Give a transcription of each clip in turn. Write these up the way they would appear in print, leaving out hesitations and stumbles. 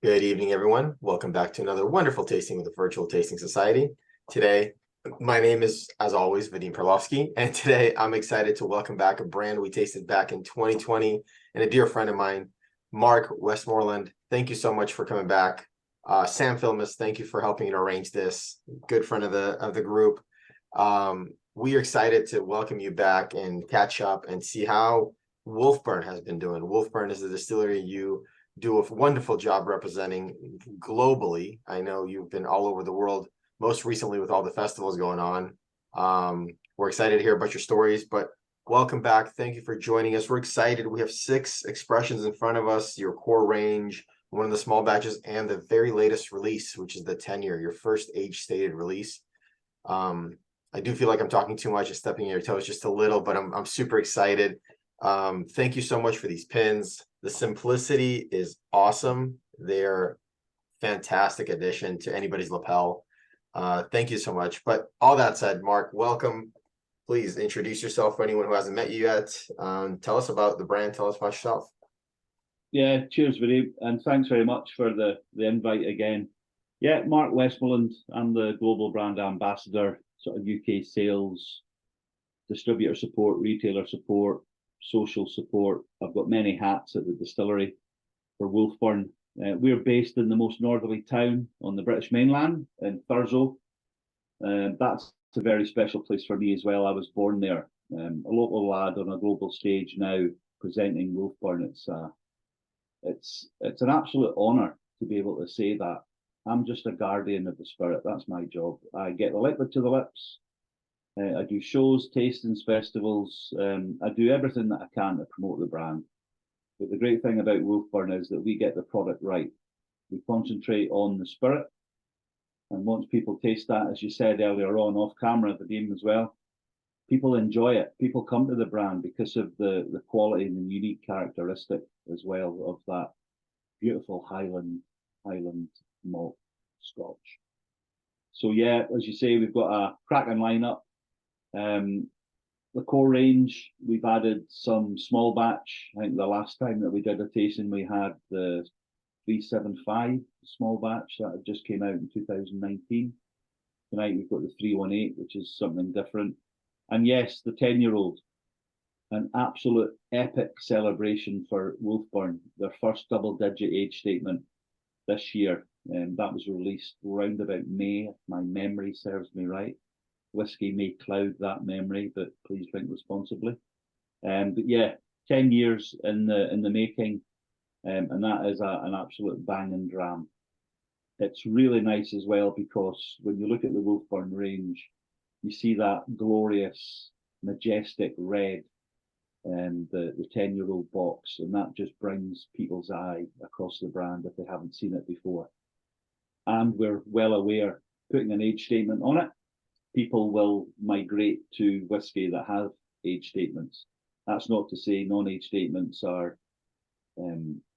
Good evening, everyone. Welcome back to another wonderful tasting with the Virtual Tasting Society. Today, my name is, as always, Vadim Perlovsky, and today I'm excited to welcome back a brand we tasted back in 2020 and a dear friend of mine, Mark Westmorland. Thank you so much for coming back. Sam Filmus, thank you for helping to arrange this. Good friend of the group. We are excited to welcome you back and catch up and see how Wolfburn has been doing. Wolfburn is a distillery you do a wonderful job representing globally. I know you've been all over the world, most recently with all the festivals going on. We're excited to hear about your stories, but welcome back. Thank you for joining us. We're excited. We have 6 expressions in front of us, your core range, one of the small batches, and the very latest release, which is the 10-year, your first age-stated release. I do feel like I'm talking too much and stepping on your toes just a little, but I'm super excited. Thank you so much for these pins. The simplicity is awesome. They're fantastic addition to anybody's lapel. Thank you so much. But all that said, Mark, welcome. Please introduce yourself for anyone who hasn't met you yet. Tell us about the brand. Tell us about yourself. Yeah, cheers, Vadim, and thanks very much for the invite again. Yeah, Mark Westmorland. I'm the global brand ambassador, sort of UK sales, distributor support, retailer support, social support. I've got many hats at the distillery for Wolfburn. We're based in the most northerly town on the British mainland in Thurso. That's a very special place for me as well. I was born there. A local lad on a global stage now presenting Wolfburn. It's an absolute honour to be able to say that. I'm just a guardian of the spirit. That's my job. I get the liquid to the lips. I do shows, tastings, festivals. I do everything that I can to promote the brand. But the great thing about Wolfburn is that we get the product right. We concentrate on the spirit. And once people taste that, as you said earlier on, off camera, Vadim as well, people enjoy it. People come to the brand because of the quality and the unique characteristic as well of that beautiful Highland malt Scotch. So yeah, as you say, we've got a cracking lineup. The core range, we've added some small batch. I think the last time that we did a tasting, we had the 375 small batch that just came out in 2019. Tonight we've got the 318, which is something different. And yes, the 10-year-old, an absolute epic celebration for Wolfburn, their first double-digit age statement this year. That was released around about May, if my memory serves me right. Whiskey may cloud that memory, but please drink responsibly. But yeah, 10 years in the making, and that is an absolute banging dram. It's really nice as well because when you look at the Wolfburn range, you see that glorious, majestic red, the 10-year-old box, and that just brings people's eye across the brand if they haven't seen it before. And we're well aware, putting an age statement on it, people will migrate to whiskey that have age statements. That's not to say non-age statements are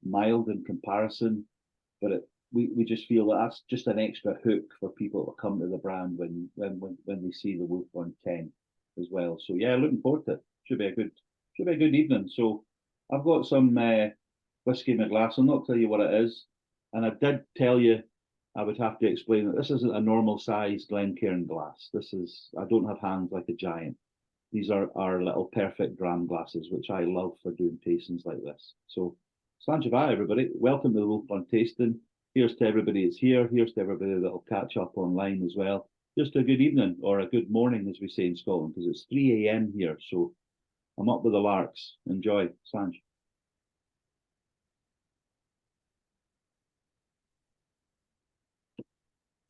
mild in comparison, but we just feel that that's just an extra hook for people to come to the brand when they see the Wolfburn 10 as well. So yeah, looking forward to it. Should be a good evening. So I've got some whiskey in my glass. I'll not tell you what it is, and I did tell you I would have to explain that this isn't a normal size Glencairn glass. I don't have hands like a giant. These are our little perfect dram glasses, which I love for doing tastings like this. So, Slanjava, everybody. Welcome to the Wolfburn tasting. Here's to everybody that's here. Here's to everybody that'll catch up online as well. Just a good evening or a good morning, as we say in Scotland, because it's 3 a.m. here. So I'm up with the larks. Enjoy, Sanj.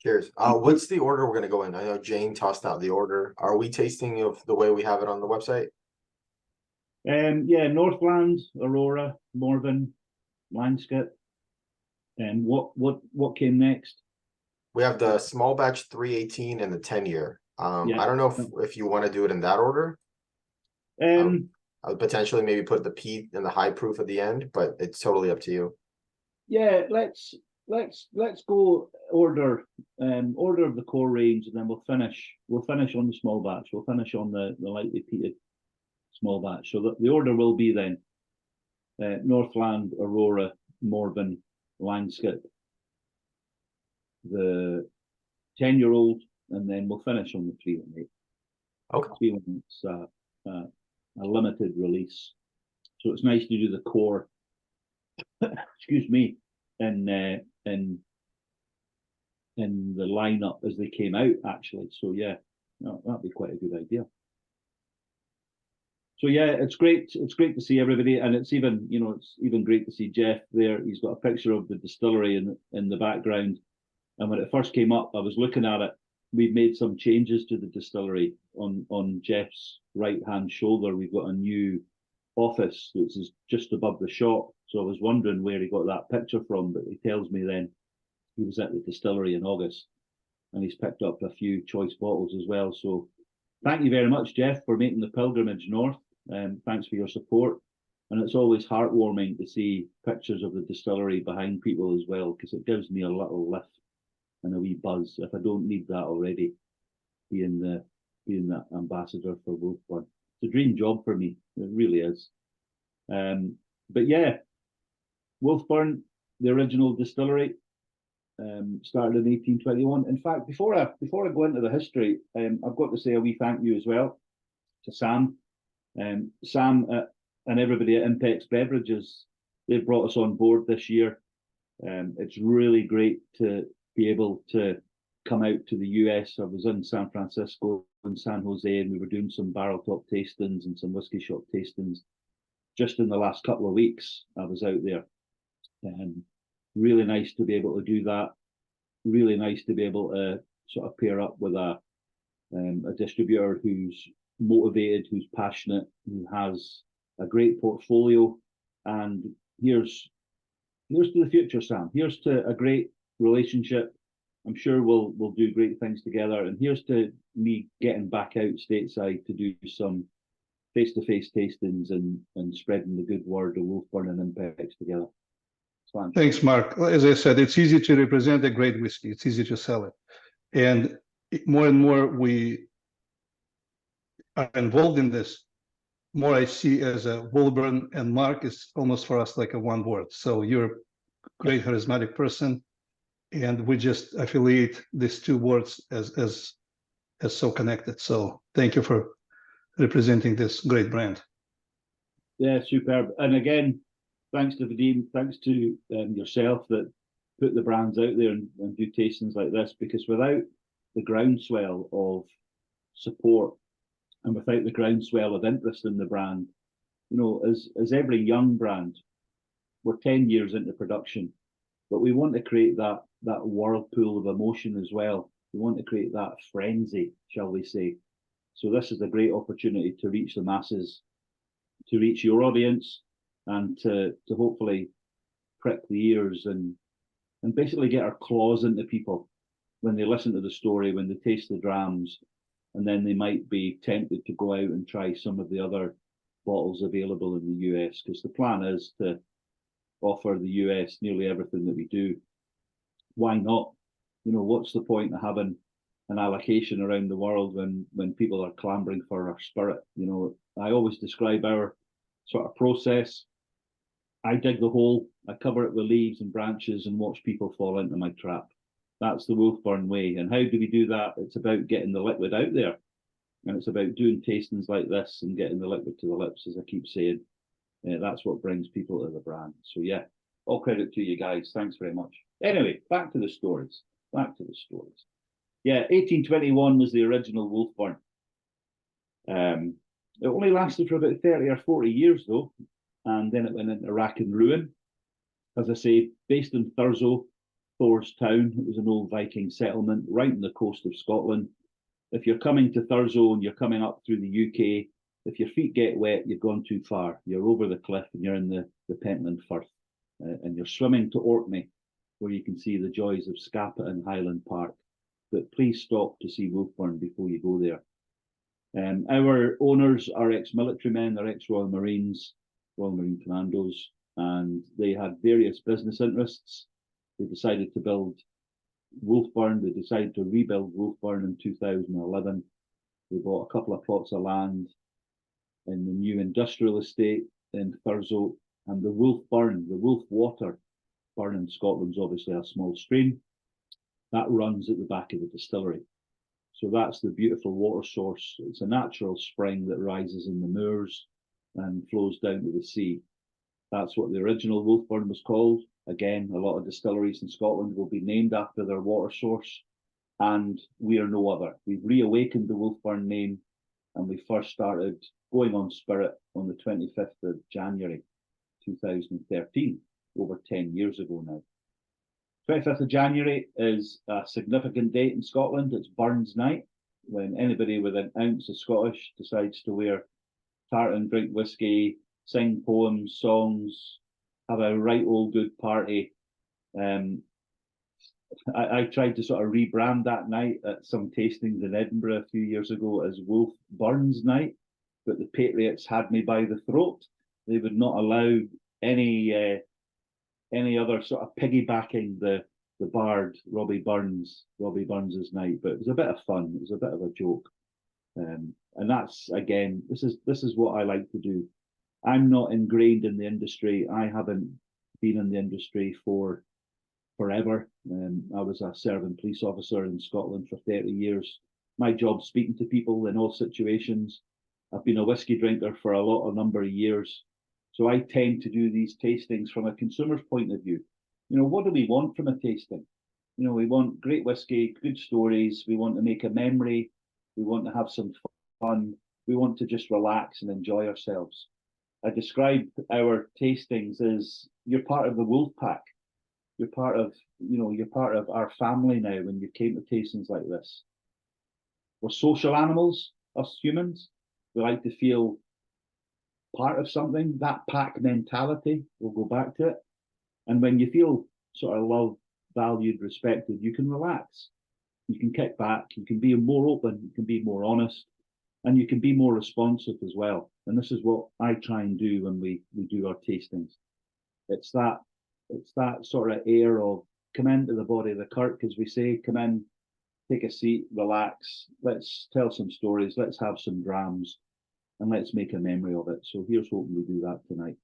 Cheers. What's the order we're going to go in? I know Jane tossed out the order. Are we tasting of the way we have it on the website? Yeah, Northland, Aurora, Morven, Landscape. And what came next? We have the small batch 318 and the 10-year. Yeah. I don't know if you want to do it in that order. I would potentially maybe put the peat and the high proof at the end, but it's totally up to you. Yeah, let's go order of the core range, and then we'll finish on the small batch. We'll finish on the lightly peated small batch. So the order will be then Northland, Aurora, Morven, Landscape, the 10-year-old, and then we'll finish on the 318. Okay. 318's a limited release, so it's nice to do the core. Excuse me, in the lineup as they came out, actually. So yeah, no, that'd be quite a good idea. So yeah, it's great. It's great to see everybody, and it's even, you know, it's even great to see Jeff there. He's got a picture of the distillery in the background. And when it first came up, I was looking at it. We've made some changes to the distillery. On Jeff's right-hand shoulder, we've got a new office that's just above the shop. So I was wondering where he got that picture from, but he tells me then he was at the distillery in August, and he's picked up a few choice bottles as well. So thank you very much, Jeff, for making the pilgrimage north. Thanks for your support. And it's always heartwarming to see pictures of the distillery behind people as well, because it gives me a little lift and a wee buzz if I don't need that already, being the ambassador for Wolfburn. It's a dream job for me. It really is. But yeah, Wolfburn, the original distillery, started in 1821. In fact, before I go into the history, I've got to say a wee thank you as well to Sam. Sam and everybody at Impex Beverages, they've brought us on board this year. It's really great to be able to come out to the US. I was in San Francisco and San Jose, and we were doing some barrel top tastings and some whiskey shop tastings. Just in the last couple of weeks, I was out there. Really nice to be able to do that. Really nice to be able to sort of pair up with a distributor who's motivated, who's passionate, who has a great portfolio. And here's to the future, Sam. Here's to a great relationship. I'm sure we'll do great things together. And here's to me getting back out stateside to do some face-to-face tastings and spreading the good word of Wolfburn and Impex together. Thanks, Mark. As I said, it's easy to represent a great whiskey. It's easy to sell it. And more we are involved in this, more I see as a Wolfburn, and Mark is almost for us like a one word. So you're a great charismatic person, and we just affiliate these two words as so connected. So thank you for representing this great brand. Yeah, superb. And again, thanks to Vadim, thanks to yourself that put the brands out there and do tastings like this, because without the groundswell of support and without the groundswell of interest in the brand, you know, as every young brand, we're 10 years into production, but we want to create that whirlpool of emotion as well. We want to create that frenzy, shall we say. So this is a great opportunity to reach the masses, to reach your audience, and to hopefully prick the ears and basically get our claws into people when they listen to the story, when they taste the drams, and then they might be tempted to go out and try some of the other bottles available in the US, because the plan is to offer the US nearly everything that we do. Why not? You know, what's the point of having an allocation around the world when people are clamoring for our spirit? You know, I always describe our sort of process. I dig the hole, I cover it with leaves and branches and watch people fall into my trap. That's the Wolfburn way. And how do we do that? It's about getting the liquid out there. And it's about doing tastings like this and getting the liquid to the lips, as I keep saying. That's what brings people to the brand. So yeah, all credit to you guys. Thanks very much. Anyway, back to the stories. Yeah, 1821 was the original Wolfburn. It only lasted for about 30 or 40 years though, and then it went into rack and ruin. As I say, based in Thurso, Thor's town. It was an old Viking settlement right on the coast of Scotland. If you're coming to Thurso and you're coming up through the UK, if your feet get wet, you've gone too far. You're over the cliff and you're in the Pentland Firth, and you're swimming to Orkney, where you can see the joys of Scapa and Highland Park. But please stop to see Wolfburn before you go there. Our owners are ex-military men, they're ex-Royal Marines, Royal Marine Commandos, and they had various business interests. They decided to build Wolfburn, they decided to rebuild Wolfburn in 2011. They bought a couple of plots of land in the new industrial estate in Thurso, and the Wolfburn, the Wolf Water, burn in Scotland's obviously a small stream. that runs at the back of the distillery. So that's the beautiful water source. It's a natural spring that rises in the moors and flows down to the sea. That's what the original Wolfburn was called. Again, a lot of distilleries in Scotland will be named after their water source, and we are no other. We've reawakened the Wolfburn name, and we first started going on spirit on the 25th of January 2013, over 10 years ago now. 25th of January is a significant date in Scotland. It's Burns Night, when anybody with an ounce of Scottish decides to wear tartan, drink whiskey, sing poems, songs, have a right old good party. I tried to sort of rebrand that night at some tastings in Edinburgh a few years ago as Wolfburn's Night, but the Patriots had me by the throat. They would not allow any other sort of piggybacking the bard Robbie Burns's night, but it was a bit of fun. It was a bit of a joke, and that's, again, this is what I like to do. I'm not ingrained in the industry. I haven't been in the industry for forever. I was a servant police officer in Scotland for 30 years. My job's speaking to people in all situations. I've been a whiskey drinker for a number of years. So I tend to do these tastings from a consumer's point of view. You know, what do we want from a tasting? You know, we want great whiskey, good stories. We want to make a memory. We want to have some fun. We want to just relax and enjoy ourselves. I describe our tastings as you're part of the wolf pack. You're part of our family now when you came to tastings like this. We're social animals, us humans. We like to feel part of something. That pack mentality, we'll go back to it. And when you feel sort of loved, valued, respected, you can relax. You can kick back. You can be more open. You can be more honest. And you can be more responsive as well. And this is what I try and do when we do our tastings. It's that sort of air of come into the body of the Kirk, as we say, come in, take a seat, relax, let's tell some stories, let's have some drams, and let's make a memory of it. So here's hoping we do that tonight.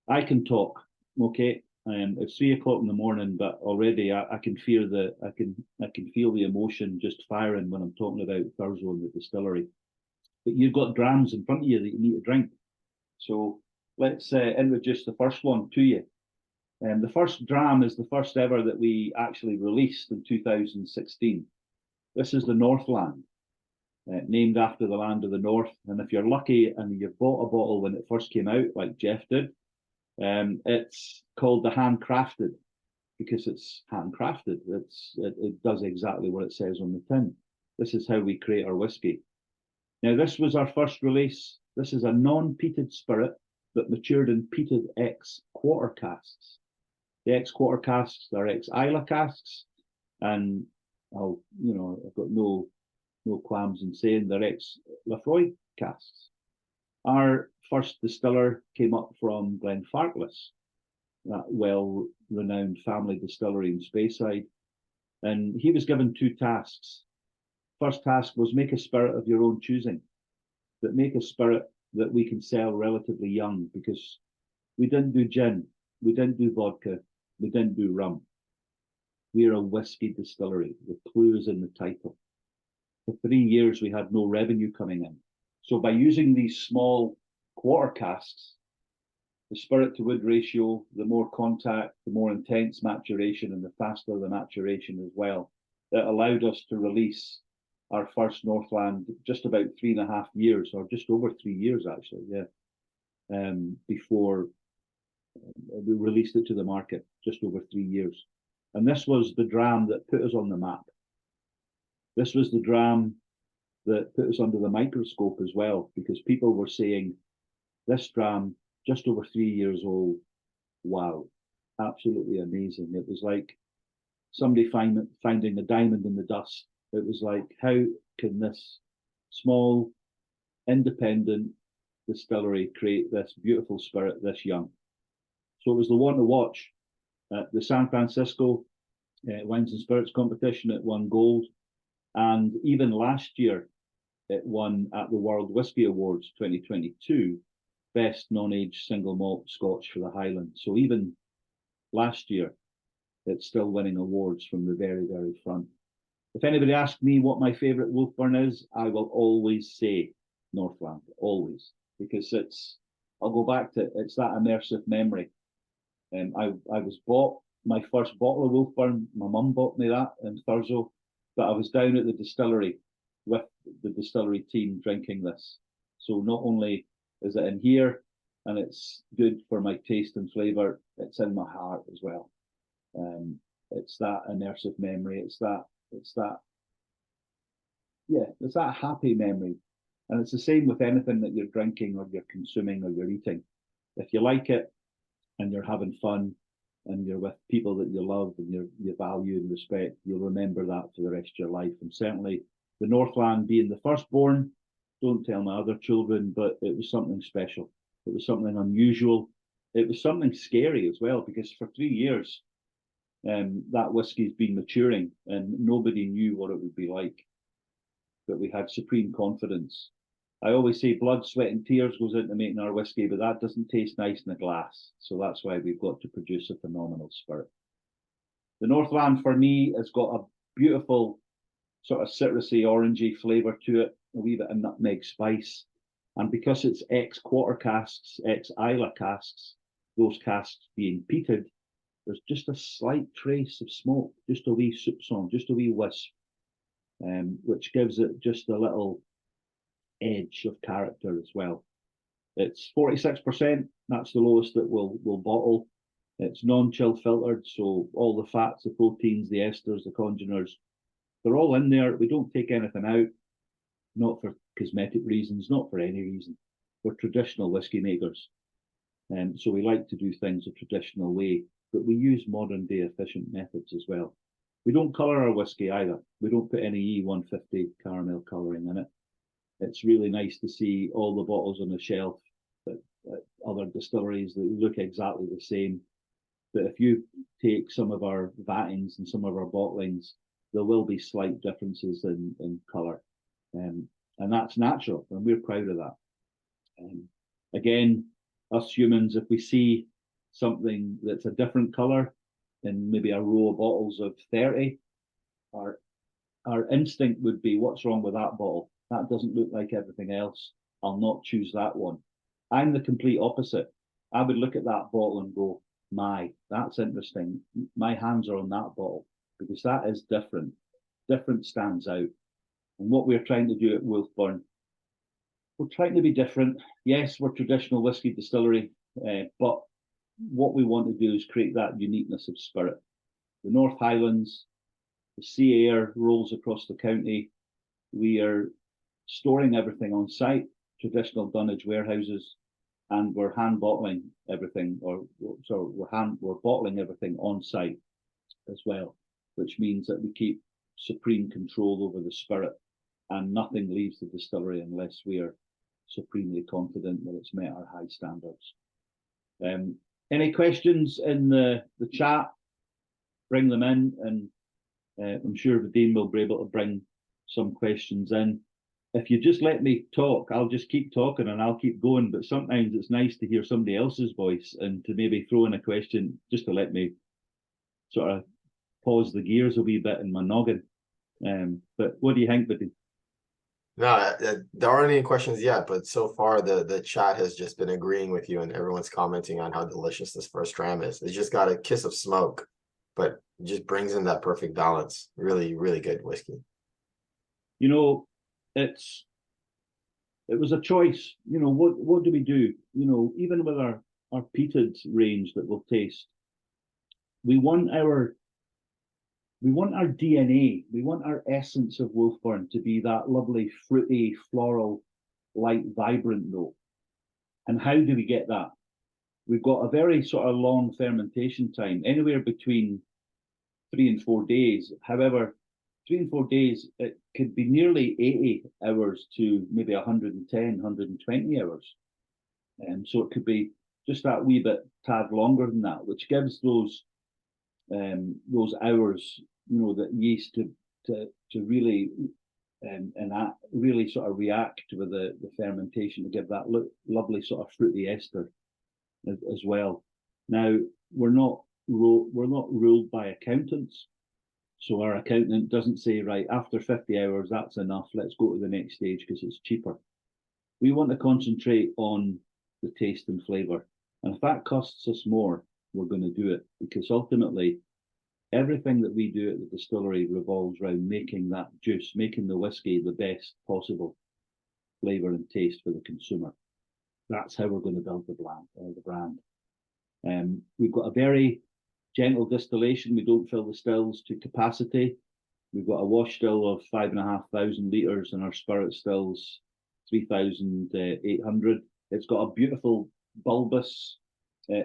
I can talk, okay? It's 3 o'clock in the morning, but already I can feel the emotion just firing when I'm talking about Thurso and the distillery. But you've got drams in front of you that you need to drink. So let's introduce the first one to you. The first dram is the first ever that we actually released in 2016. This is the Northland, named after the land of the North. And if you're lucky and you've bought a bottle when it first came out, like Jeff did, it's called the Handcrafted because it's handcrafted. It does exactly what it says on the tin. This is how we create our whiskey. Now, this was our first release. This is a non-peated spirit that matured in peated ex-quarter casks. The ex-quarter casks are ex-Isla casks, and I've got no qualms in saying they're ex-Lafroy casks. Our first distiller came up from Glenfarclas, that well-renowned family distillery in Speyside, and he was given 2 tasks. First task was make a spirit of your own choosing, but make a spirit that we can sell relatively young, because we didn't do gin, we didn't do vodka, we didn't do rum. We're a whiskey distillery. The clue is in the title. For 3 years, we had no revenue coming in. So by using these small quarter casks, the spirit to wood ratio, the more contact, the more intense maturation, and the faster the maturation as well, that allowed us to release our first Northland just about 3.5 years, or just over 3 years actually, before we released it to the market, just over 3 years. And this was the dram that put us on the map. This was the dram that put us under the microscope as well, because people were saying, this dram, just over 3 years old, wow, absolutely amazing. It was like somebody finding a diamond in the dust. It was like, how can this small, independent distillery create this beautiful spirit this young? So it was the one to watch. The San Francisco Wines and Spirits competition, it won gold. And even last year, it won at the World Whisky Awards 2022, Best Non-Aged Single Malt Scotch for the Highlands. So even last year, it's still winning awards from the very, very front. If anybody asks me what my favourite Wolfburn is, I will always say Northland, always, because I'll go back to it's that immersive memory. I was bought my first bottle of Wolfburn, my mum bought me that in Thurso, but I was down at the distillery with the distillery team drinking this. So not only is it in here and it's good for my taste and flavour, it's in my heart as well. It's that immersive memory, it's that happy memory. And it's the same with anything that you're drinking or you're consuming or you're eating. If you like it and you're having fun and you're with people that you love and you value and respect, you'll remember that for the rest of your life. And certainly the Northland being the firstborn, don't tell my other children, but it was something special. It was something unusual. It was something scary as well, because for 3 years, that whiskey's been maturing and nobody knew what it would be like. But we had supreme confidence. I always say blood, sweat and tears goes into making our whiskey, but that doesn't taste nice in a glass. So that's why we've got to produce a phenomenal spirit. The Northland for me has got a beautiful sort of citrusy, orangey flavour to it, a wee bit of nutmeg spice. And because it's ex-quarter casks, ex-Isla casks, those casks being peated, there's just a slight trace of smoke, just a wee soupçon, just a wee wisp, which gives it just a little edge of character as well. It's 46%, that's the lowest that we'll bottle. It's non-chill filtered, so all the fats, the proteins, the esters, the congeners, they're all in there. We don't take anything out, not for cosmetic reasons, not for any reason. We're traditional whiskey makers. So we like to do things a traditional way, but we use modern day efficient methods as well. We don't colour our whiskey either. We don't put any E150 caramel colouring in it. It's really nice to see all the bottles on the shelf at other distilleries that look exactly the same. But if you take some of our vattings and some of our bottlings, there will be slight differences in colour. And that's natural, and we're proud of that. Again, us humans, if we see something that's a different colour in maybe a row of bottles of 30, our instinct would be, what's wrong with that bottle? That doesn't look like everything else. I'll not choose that one. I'm the complete opposite. I would look at that bottle and go, that's interesting. My hands are on that bottle because that is different. Different stands out. And what we're trying to do at Wolfburn, we're trying to be different. Yes, we're traditional whiskey distillery, but what we want to do is create that uniqueness of spirit. The North Highlands, the sea air rolls across the county. We are storing everything on site, traditional dunnage warehouses, and we're hand bottling everything, we're bottling everything on site as well, which means that we keep supreme control over the spirit, and nothing leaves the distillery unless we are supremely confident that it's met our high standards. Any questions in the chat? Bring them in, and I'm sure the Dean will be able to bring some questions in. If you just let me talk, I'll just keep talking and I'll keep going, but sometimes it's nice to hear somebody else's voice and to maybe throw in a question just to let me sort of pause the gears a wee bit in my noggin. But what do you think, Buddy? No, there aren't any questions yet, but so far the chat has just been agreeing with you, and everyone's commenting on how delicious this first dram is. It's just got a kiss of smoke, but it just brings in that perfect balance. Really, really good whiskey. You know, it was a choice. You know, what do we do? You know, even with our peated range that we'll taste, we want our DNA, we want our essence of Wolfburn to be that lovely, fruity, floral, light, vibrant note. And how do we get that? We've got a very sort of long fermentation time, anywhere between 3 and 4 days. However, 3 and 4 days, it could be nearly 80 hours to maybe 110, 120 hours. So it could be just that wee bit tad longer than that, which gives those hours, you know, that yeast to really and that really sort of react with the fermentation to give that lovely sort of fruity ester as well. Now, we're not ruled by accountants. So our accountant doesn't say, right, after 50 hours, that's enough, let's go to the next stage because it's cheaper. We want to concentrate on the taste and flavour. And if that costs us more, we're going to do it, because ultimately everything that we do at the distillery revolves around making that juice, making the whiskey the best possible flavour and taste for the consumer. That's how we're going to build the brand. We've got a very gentle distillation. We don't fill the stills to capacity. We've got a wash still of 5,500 litres and our spirit stills 3,800. It's got a beautiful bulbous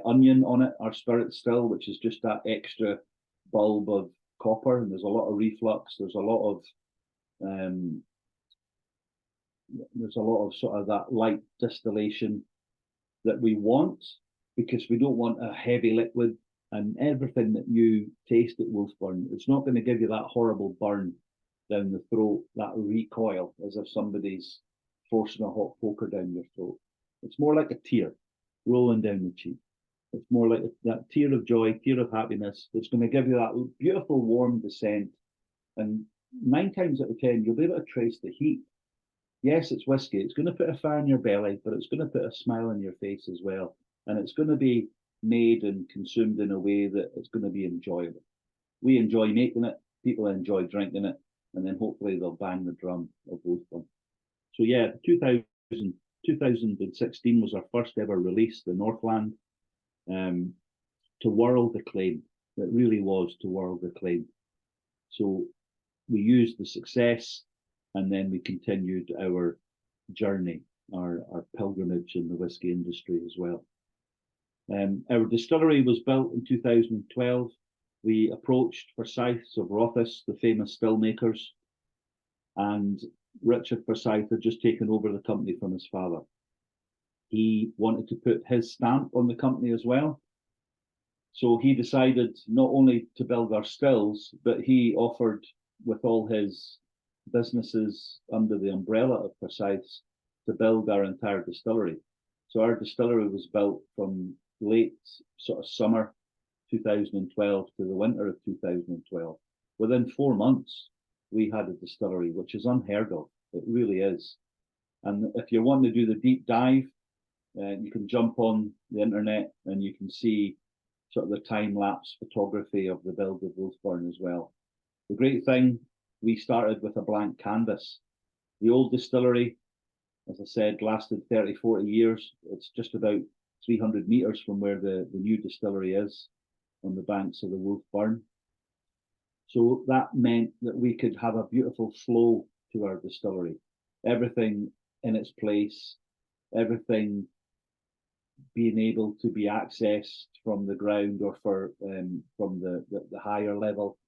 onion on it, our spirit still, which is just that extra bulb of copper. And there's a lot of reflux. There's a lot of sort of that light distillation that we want, because we don't want a heavy liquid. And everything that you taste at Wolfburn, it's not going to give you that horrible burn down the throat, that recoil, as if somebody's forcing a hot poker down your throat. It's more like a tear rolling down the cheek. It's more like that tear of joy, tear of happiness. It's going to give you that beautiful warm descent. And 9 times out of 10, you'll be able to trace the heat. Yes, it's whiskey. It's going to put a fire in your belly, but it's going to put a smile on your face as well. And it's going to be made and consumed in a way that it's going to be enjoyable. We enjoy making it, people enjoy drinking it, and then hopefully they'll bang the drum of Wolfburn. So yeah, 2016 was our first ever release, the Northland, to world acclaim. It really was to world acclaim. So we used the success, and then we continued our journey, our pilgrimage in the whiskey industry as well. Our distillery was built in 2012. We approached Forsyths of Rothes, the famous still makers, and Richard Forsyth had just taken over the company from his father. He wanted to put his stamp on the company as well. So he decided not only to build our stills, but he offered, with all his businesses under the umbrella of Forsyths, to build our entire distillery. So our distillery was built from late sort of summer 2012 to the winter of 2012. Within 4 months, we had a distillery, which is unheard of. It really is. And if you want to do the deep dive, you can jump on the internet and you can see sort of the time-lapse photography of the build of Wolfburn as well. The great thing, we started with a blank canvas. The old distillery, as I said, lasted 30, 40 years. It's just about 300 meters from where the new distillery is, on the banks of the Wolfburn. So that meant that we could have a beautiful flow to our distillery. Everything in its place, everything being able to be accessed from the ground or from the higher level.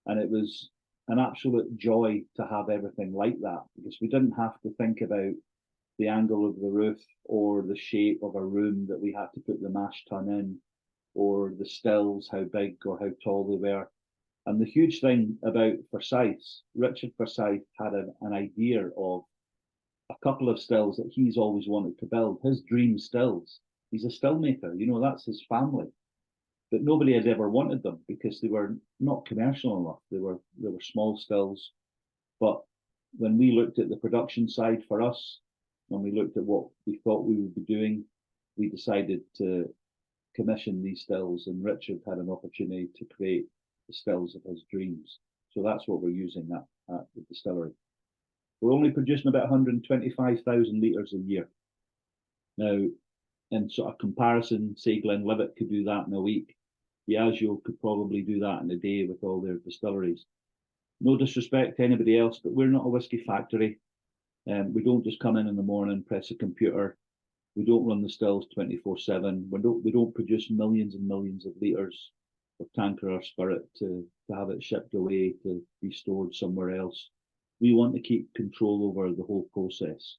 And it was an absolute joy to have everything like that, because we didn't have to think about the angle of the roof or the shape of a room that we had to put the mash tun in, or the stills, how big or how tall they were. And the huge thing about Forsyths, Richard Forsyth had an idea of a couple of stills that he's always wanted to build, his dream stills. He's a still maker, you know, that's his family. But nobody had ever wanted them because they were not commercial enough. They were small stills. But when we looked at the production side for us, when we looked at what we thought we would be doing, we decided to commission these stills, and Richard had an opportunity to create the stills of his dreams. So that's what we're using at the distillery. We're only producing about 125,000 litres a year. Now, in sort of comparison, say Glenlivet could do that in a week. Diageo could probably do that in a day with all their distilleries. No disrespect to anybody else, but we're not a whiskey factory. We don't just come in the morning, press a computer. We don't run the stills 24/7. We don't produce millions and millions of litres of tanker or spirit to have it shipped away to be stored somewhere else. We want to keep control over the whole process.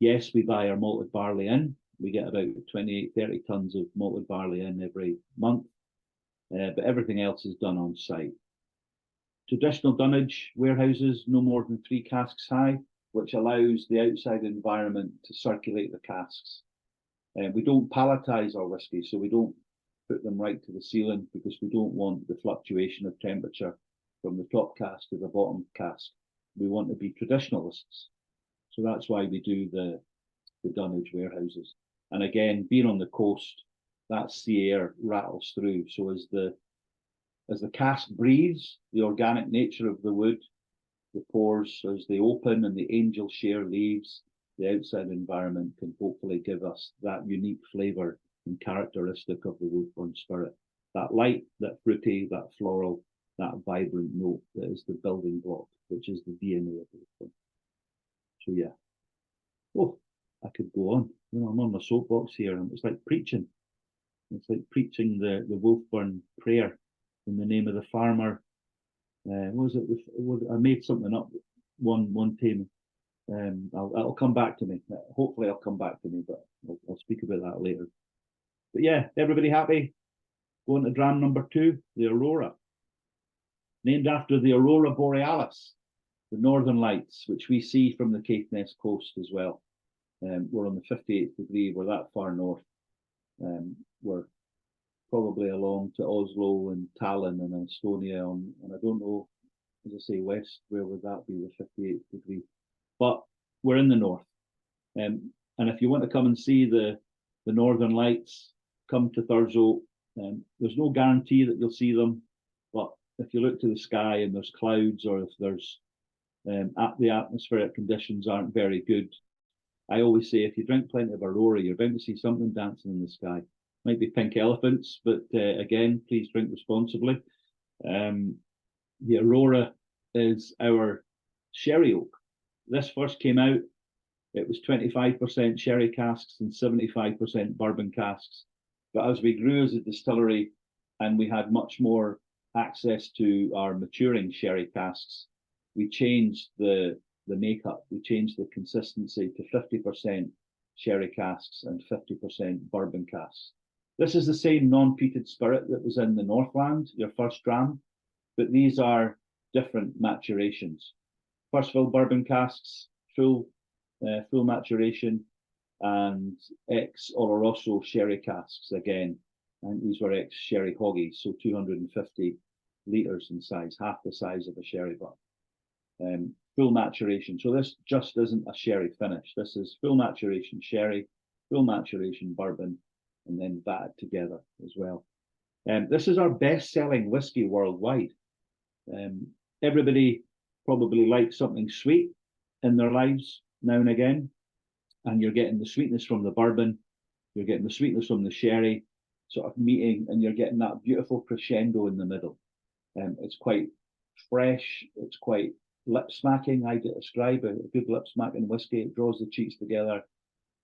Yes, we buy our malted barley in. We get about 28, 30 tons of malted barley in every month, but everything else is done on site. Traditional dunnage warehouses, no more than 3 casks high, which allows the outside environment to circulate the casks. We don't palletize our whiskey, so we don't put them right to the ceiling because we don't want the fluctuation of temperature from the top cask to the bottom cask. We want to be traditionalists. So that's why we do the dunnage warehouses. And again, being on the coast, that sea air rattles through. So as the cask breathes, the organic nature of the wood, the pores, as they open and the angel share leaves, the outside environment can hopefully give us that unique flavour and characteristic of the Wolfburn spirit. That light, that fruity, that floral, that vibrant note that is the building block, which is the DNA of the Wolfburn. So yeah. Oh, I could go on. You know, I'm on my soapbox here, and it's like preaching. It's like preaching the Wolfburn prayer in the name of the farmer. What was it? I made something up one time. It'll come back to me. Hopefully, it'll come back to me, but I'll speak about that later. But yeah, everybody happy? Going to dram number 2, the Aurora. Named after the Aurora Borealis, the northern lights, which we see from the Caithness coast as well. We're on the 58th degree, we're that far north. We're probably along to Oslo and Tallinn and Estonia, and I don't know, as I say, west, where would that be, the 58th degree? But we're in the north. And if you want to come and see the northern lights, come to Thurso. There's no guarantee that you'll see them, but if you look to the sky and there's clouds, or if there's the atmospheric conditions aren't very good, I always say if you drink plenty of Aurora, you're bound to see something dancing in the sky. Might be pink elephants, but again, please drink responsibly. The Aurora is our sherry oak. This first came out, it was 25% sherry casks and 75% bourbon casks. But as we grew as a distillery and we had much more access to our maturing sherry casks, we changed the makeup, we changed the consistency to 50% sherry casks and 50% bourbon casks. This is the same non-peated spirit that was in the Northland, your first dram, but these are different maturations. First fill bourbon casks, full maturation, and ex-Oloroso sherry casks again. And these were ex-sherry hoggies, so 250 litres in size, half the size of a sherry butt. Full maturation. So this just isn't a sherry finish. This is full maturation sherry, full maturation bourbon, and then vatted together as well. This is our best-selling whiskey worldwide. Everybody probably likes something sweet in their lives now and again, and you're getting the sweetness from the bourbon, you're getting the sweetness from the sherry, sort of meeting, and you're getting that beautiful crescendo in the middle. It's quite fresh, it's quite lip smacking, I describe a good lip smacking whiskey. It draws the cheeks together.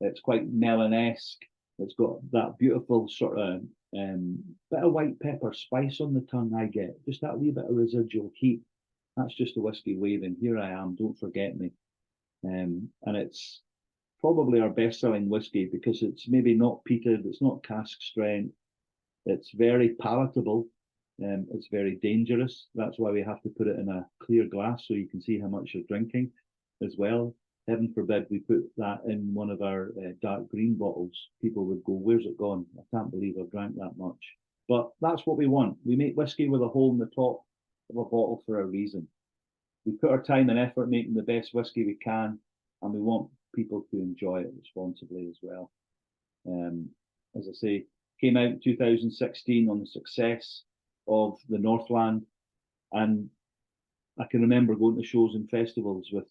It's quite melon-esque. It's got that beautiful sort of bit of white pepper spice on the tongue I get. Just that wee bit of residual heat. That's just the whiskey waving. Here I am, don't forget me. And it's probably our best-selling whiskey because it's maybe not peated, it's not cask strength. It's very palatable. It's very dangerous. That's why we have to put it in a clear glass so you can see how much you're drinking as well. Heaven forbid we put that in one of our dark green bottles. People would go, where's it gone? I can't believe I've drank that much. But that's what we want. We make whiskey with a hole in the top of a bottle for a reason. We put our time and effort making the best whiskey we can, and we want people to enjoy it responsibly as well. As I say, came out in 2016 on the success of the Northland, and I can remember going to shows and festivals with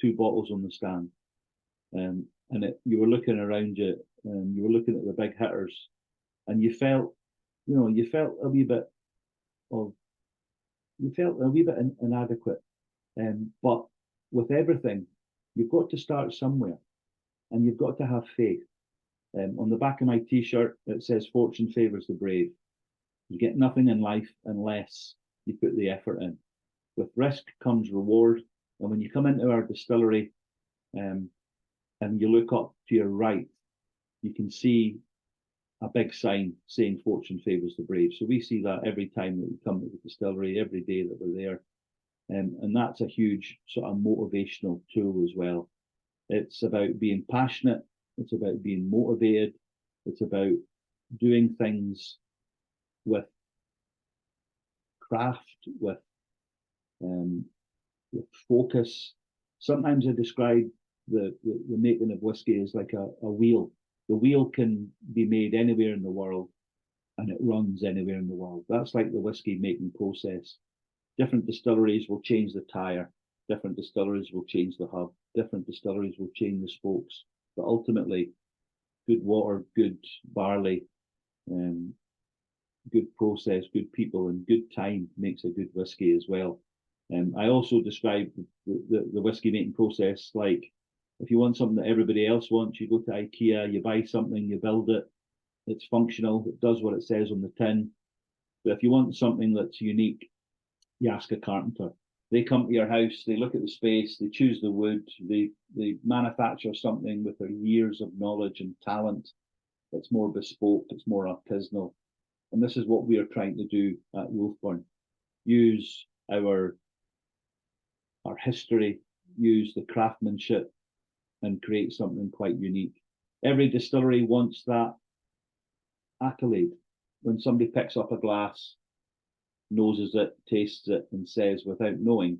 2 bottles on the stand, and you were looking around you, and you were looking at the big hitters, and you felt a wee bit inadequate, but with everything, you've got to start somewhere, and you've got to have faith. On the back of my t-shirt, it says fortune favours the brave. You get nothing in life unless you put the effort in. With risk comes reward. And when you come into our distillery and you look up to your right, you can see a big sign saying fortune favours the brave. So we see that every time that we come to the distillery, every day that we're there. And that's a huge sort of motivational tool as well. It's about being passionate. It's about being motivated. It's about doing things with craft, with focus. Sometimes I describe the making of whiskey as like a wheel. The wheel can be made anywhere in the world and it runs anywhere in the world. That's like the whiskey making process. Different distilleries will change the tire, different distilleries will change the hub, different distilleries will change the spokes. But ultimately, good water, good barley, good process, good people, and good time makes a good whiskey as well. I also describe the whiskey making process like if you want something that everybody else wants, you go to IKEA, you buy something, you build it, it's functional, it does what it says on the tin. But if you want something that's unique, you ask a carpenter. They come to your house, they look at the space, they choose the wood, they manufacture something with their years of knowledge and talent. It's more bespoke, it's more artisanal. And this is what we are trying to do at Wolfburn. Use our history, use the craftsmanship, and create something quite unique. Every distillery wants that accolade. When somebody picks up a glass, noses it, tastes it, and says without knowing,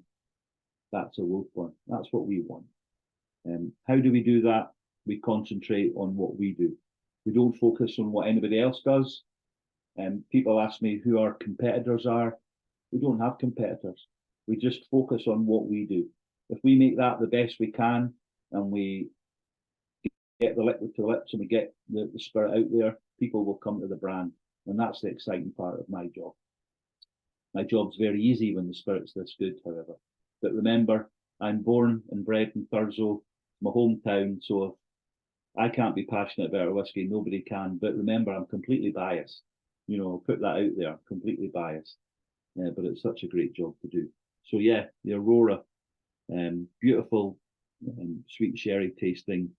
that's a Wolfburn. That's what we want. How do we do that? We concentrate on what we do. We don't focus on what anybody else does. People ask me who our competitors are. We don't have competitors. We just focus on what we do. If we make that the best we can, and we get the liquid to the lips and we get the spirit out there, people will come to the brand. And that's the exciting part of my job. My job's very easy when the spirit's this good, however. But remember, I'm born and bred in Thurso, my hometown, so if I can't be passionate about a whiskey, nobody can. But remember, I'm completely biased. You know, I'll put that out there, completely biased. But it's such a great job to do. So yeah, the Aurora, beautiful sweet sherry tasting,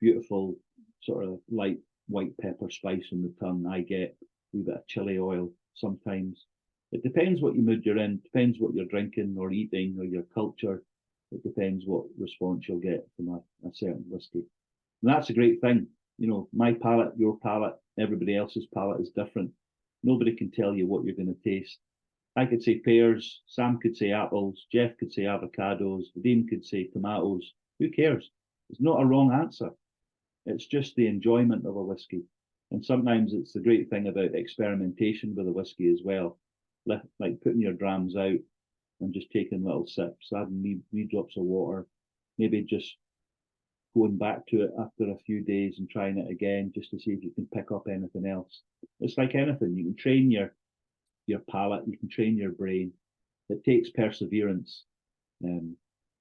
beautiful sort of light white pepper spice on the tongue. I get a wee bit of chili oil sometimes. It depends what mood you're in, depends what you're drinking or eating or your culture. It depends what response you'll get from a certain whiskey. And that's a great thing. You know, my palate, your palate, everybody else's palate is different. Nobody can tell you what you're going to taste. I could say pears, Sam could say apples, Jeff could say avocados, Vadim could say tomatoes. Who cares? It's not a wrong answer. It's just the enjoyment of a whiskey. And sometimes it's the great thing about experimentation with a whiskey as well. Like putting your drams out and just taking little sips, adding wee drops of water, maybe just going back to it after a few days and trying it again just to see if you can pick up anything else. It's like anything. You can train your palate, you can train your brain. It takes perseverance.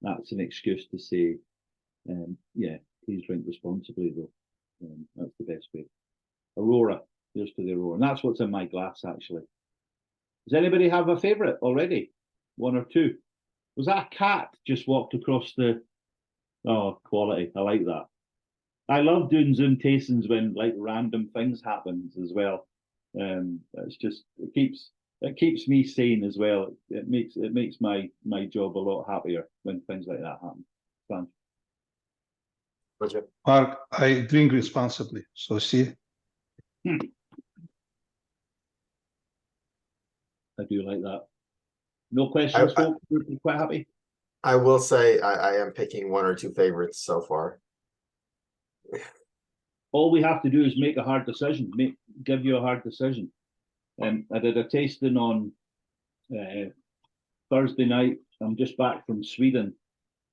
That's an excuse to say, yeah, please drink responsibly though. That's the best way. Aurora, here's to the Aurora. And that's what's in my glass actually. Does anybody have a favourite already? One or two? Was that a cat just walked across the... Oh, quality. I like that. I love doing Zoom tastings when like random things happens as well. It's just it keeps me sane as well. It makes my job a lot happier when things like that happen. Fun. Mark, I drink responsibly. So see. I do like that. No questions, folks. You're quite happy. I will say I am picking one or two favorites so far. All we have to do is make a hard decision. Give you a hard decision. I did a tasting on Thursday night. I'm just back from Sweden,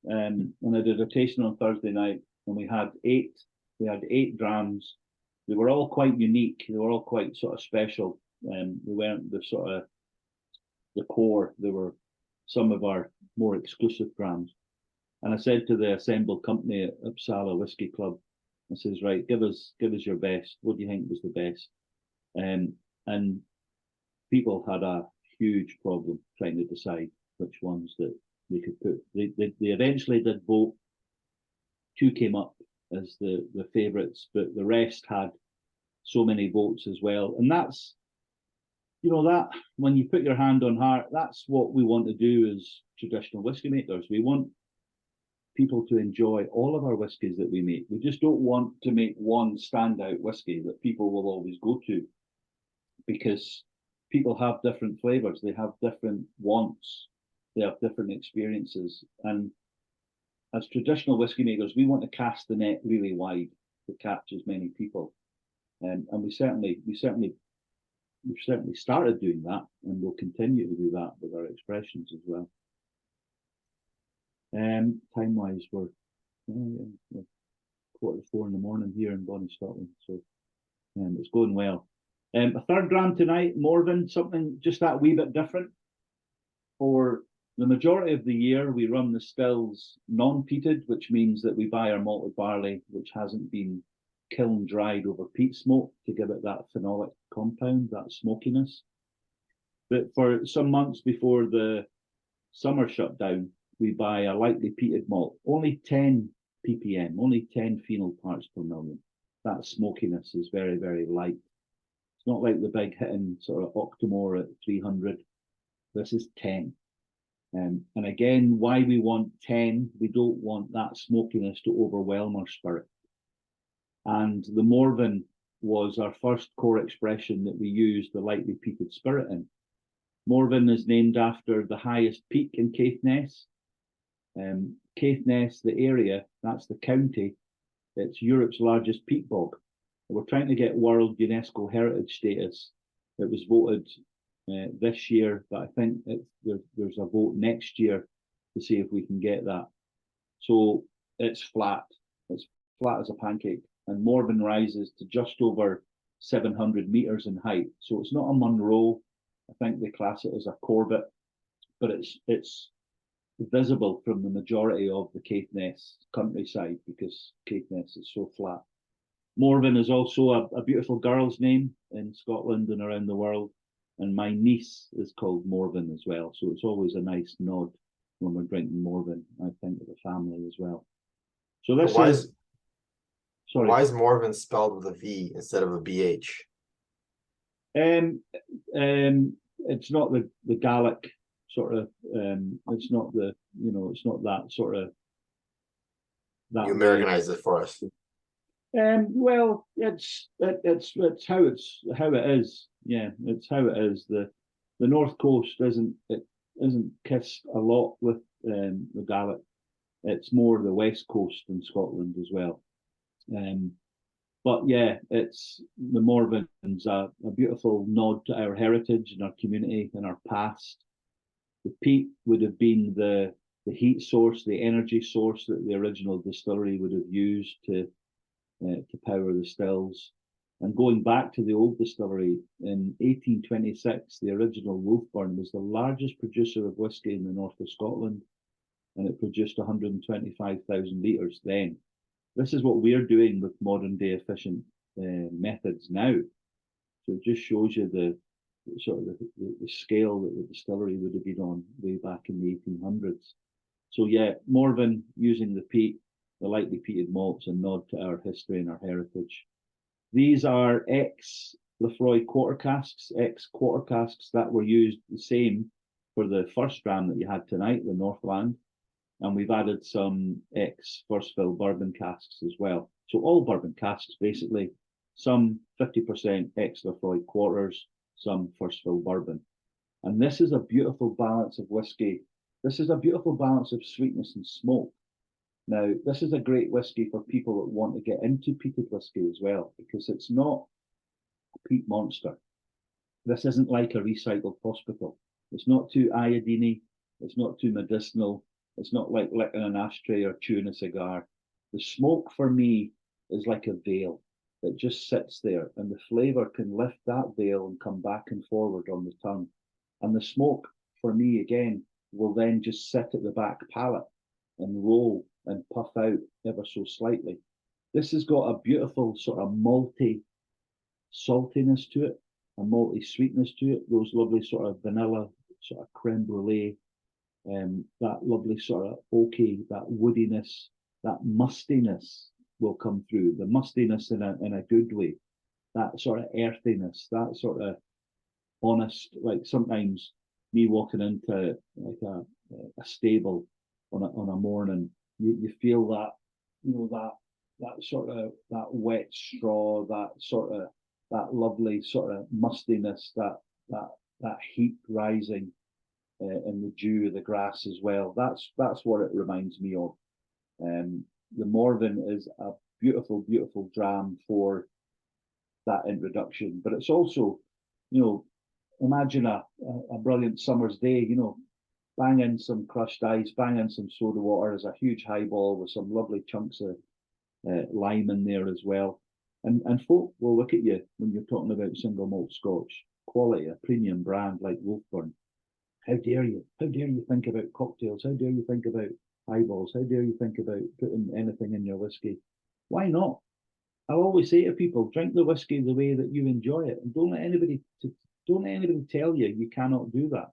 and I did a tasting on Thursday night, and we had eight drams. They were all quite unique. They were all quite sort of special. They weren't the sort of the core. They were some of our more exclusive drams. And I said to the assembled company at Uppsala Whiskey Club, I says, right, give us your best. What do you think was the best? And people had a huge problem trying to decide which ones that they could put. They eventually did vote. Two came up as the favourites, but the rest had so many votes as well. And that's, you know, that when you put your hand on heart, that's what we want to do as traditional whiskey makers. We want people to enjoy all of our whiskies that we make. We just don't want to make one standout whiskey that people will always go to. because people have different flavors, they have different wants, they have different experiences. And as traditional whiskey makers, we want to cast the net really wide to catch as many people. And we've certainly started doing that, and we'll continue to do that with our expressions as well. Time-wise, we're 3:45 in the morning here in Bonnie, Scotland, so it's going well. A third gram tonight, Morven, something just that wee bit different. For the majority of the year, we run the stills non-peated, which means that we buy our malted barley, which hasn't been kiln dried over peat smoke to give it that phenolic compound, that smokiness. But for some months before the summer shutdown, we buy a lightly peated malt, only 10 ppm, only 10 phenol parts per million. That smokiness is very, very light. It's not like the big hitting sort of Octomore at 300. This is 10. And again, why we want 10, we don't want that smokiness to overwhelm our spirit. And the Morven was our first core expression that we used the lightly peated spirit in. Morven is named after the highest peak in Caithness. Caithness, the area, that's the county, it's Europe's largest peat bog. We're trying to get World UNESCO Heritage status. It was voted this year, but I think there's a vote next year to see if we can get that. So it's flat as a pancake, and Morven rises to just over 700 meters in height. So it's not a Munro. I think they class it as a Corbett, but it's visible from the majority of the Caithness countryside because Caithness is so flat. Morven is also a beautiful girl's name in Scotland and around the world, and my niece is called Morven as well. So it's always a nice nod when we're drinking Morven, I think, of the family as well. So this why is Morven spelled with a V instead of a BH? It's not the Gaelic sort of, it's not the, it's not that sort of. You Americanized it for us. Well, it's how it is. Yeah, it's how it is. The North Coast isn't kissed a lot with the Gaelic. It's more the West Coast in Scotland as well. But yeah, it's the Morven's a beautiful nod to our heritage and our community and our past. The peat would have been the heat source, the energy source that the original distillery would have used to power the stills. And going back to the old distillery, in 1826, the original Wolfburn was the largest producer of whisky in the north of Scotland, and it produced 125,000 litres then. This is what we're doing with modern day efficient methods now. So it just shows you the scale that the distillery would have been on way back in the 1800s. So yeah, Morven using the peat, the lightly peated malts, and nod to our history and our heritage. These are ex-Lefroy quarter casks that were used the same for the first dram that you had tonight, the Northland. And we've added some ex-first fill bourbon casks as well. So all bourbon casks, basically, some 50% ex-Lefroy quarters, some first fill bourbon. And this is a beautiful balance of whiskey. This is a beautiful balance of sweetness and smoke. Now, this is a great whiskey for people that want to get into peated whiskey as well, because it's not a peat monster. This isn't like a recycled hospital. It's not too iodine-y. It's not too medicinal. It's not like licking an ashtray or chewing a cigar. The smoke for me is like a veil. It just sits there, and the flavour can lift that veil and come back and forward on the tongue. And the smoke for me, again, will then just sit at the back palate and roll and puff out ever so slightly. This has got a beautiful sort of malty saltiness to it, a malty sweetness to it, those lovely sort of vanilla, sort of creme brulee, that lovely sort of oaky, that woodiness, that mustiness will come through. The mustiness in a good way, that sort of earthiness, that sort of honest, like sometimes me walking into like a stable on a morning, you feel that, that sort of, that wet straw, that sort of lovely sort of mustiness, that heat rising in the dew of the grass as well. That's what it reminds me of. The Morven is a beautiful, beautiful dram for that introduction, but it's also, imagine a brilliant summer's day, bang in some crushed ice, bang in some soda water as a huge highball with some lovely chunks of lime in there as well. And folk will look at you when you're talking about single malt Scotch quality, a premium brand like Wolfburn. How dare you? How dare you think about cocktails? How dare you think about highballs? How dare you think about putting anything in your whiskey? Why not? I always say to people, drink the whiskey the way that you enjoy it, and don't let anybody tell you you cannot do that.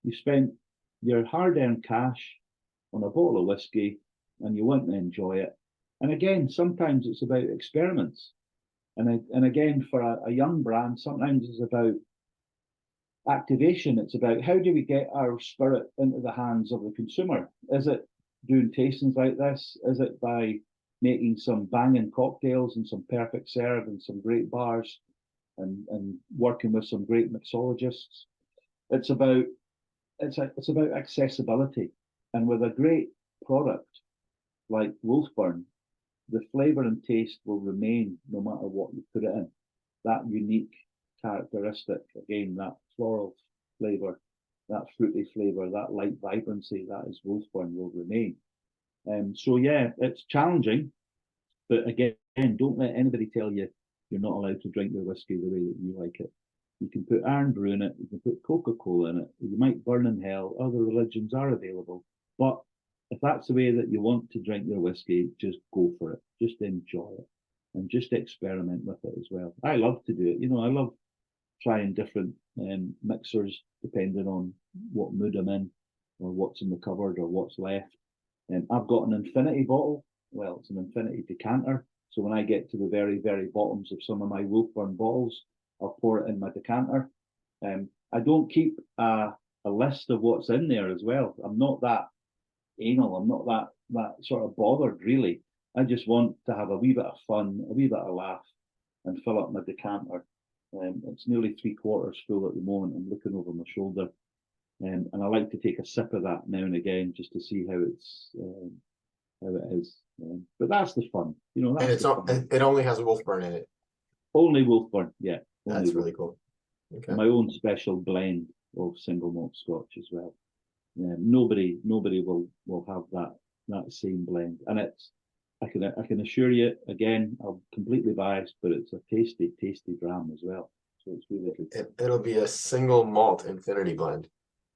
You spent your hard-earned cash on a bottle of whiskey, and you want to enjoy it. And again, sometimes it's about experiments, and again, for a young brand, sometimes it's about activation. It's about how do we get our spirit into the hands of the consumer? Is it doing tastings like this? Is it by making some banging cocktails and some perfect serve and some great bars and working with some great mixologists? It's about accessibility, and with a great product like Wolfburn, the flavour and taste will remain no matter what you put it in. That unique characteristic, again, that floral flavour, that fruity flavour, that light vibrancy, that is Wolfburn, will remain. So yeah, it's challenging, but again, don't let anybody tell you you're not allowed to drink your whiskey the way that you like it. You can put iron brew in it, you can put Coca-Cola in it, you might burn in hell, other religions are available, but if that's the way that you want to drink your whiskey, just go for it, just enjoy it, and just experiment with it as well. I love to do it, I love trying different mixers depending on what mood I'm in, or what's in the cupboard, or what's left. I've got an infinity bottle. Well, it's an infinity decanter. So when I get to the very, very bottoms of some of my Wolfburn bottles, I'll pour it in my decanter. I don't keep a list of what's in there as well. I'm not that anal. I'm not that sort of bothered, really. I just want to have a wee bit of fun, a wee bit of laugh, and fill up my decanter. It's nearly 3/4 full at the moment. I'm looking over my shoulder. And I like to take a sip of that now and again just to see how it is. But that's the fun, that's and it only has Wolfburn in it. Only Wolfburn, yeah. That's really cool. Okay. My own special blend of single malt Scotch as well. Nobody will have that same blend, and I can assure you, again, I'm completely biased, but it's a tasty dram as well. So it's really good. It'll be a single malt infinity blend.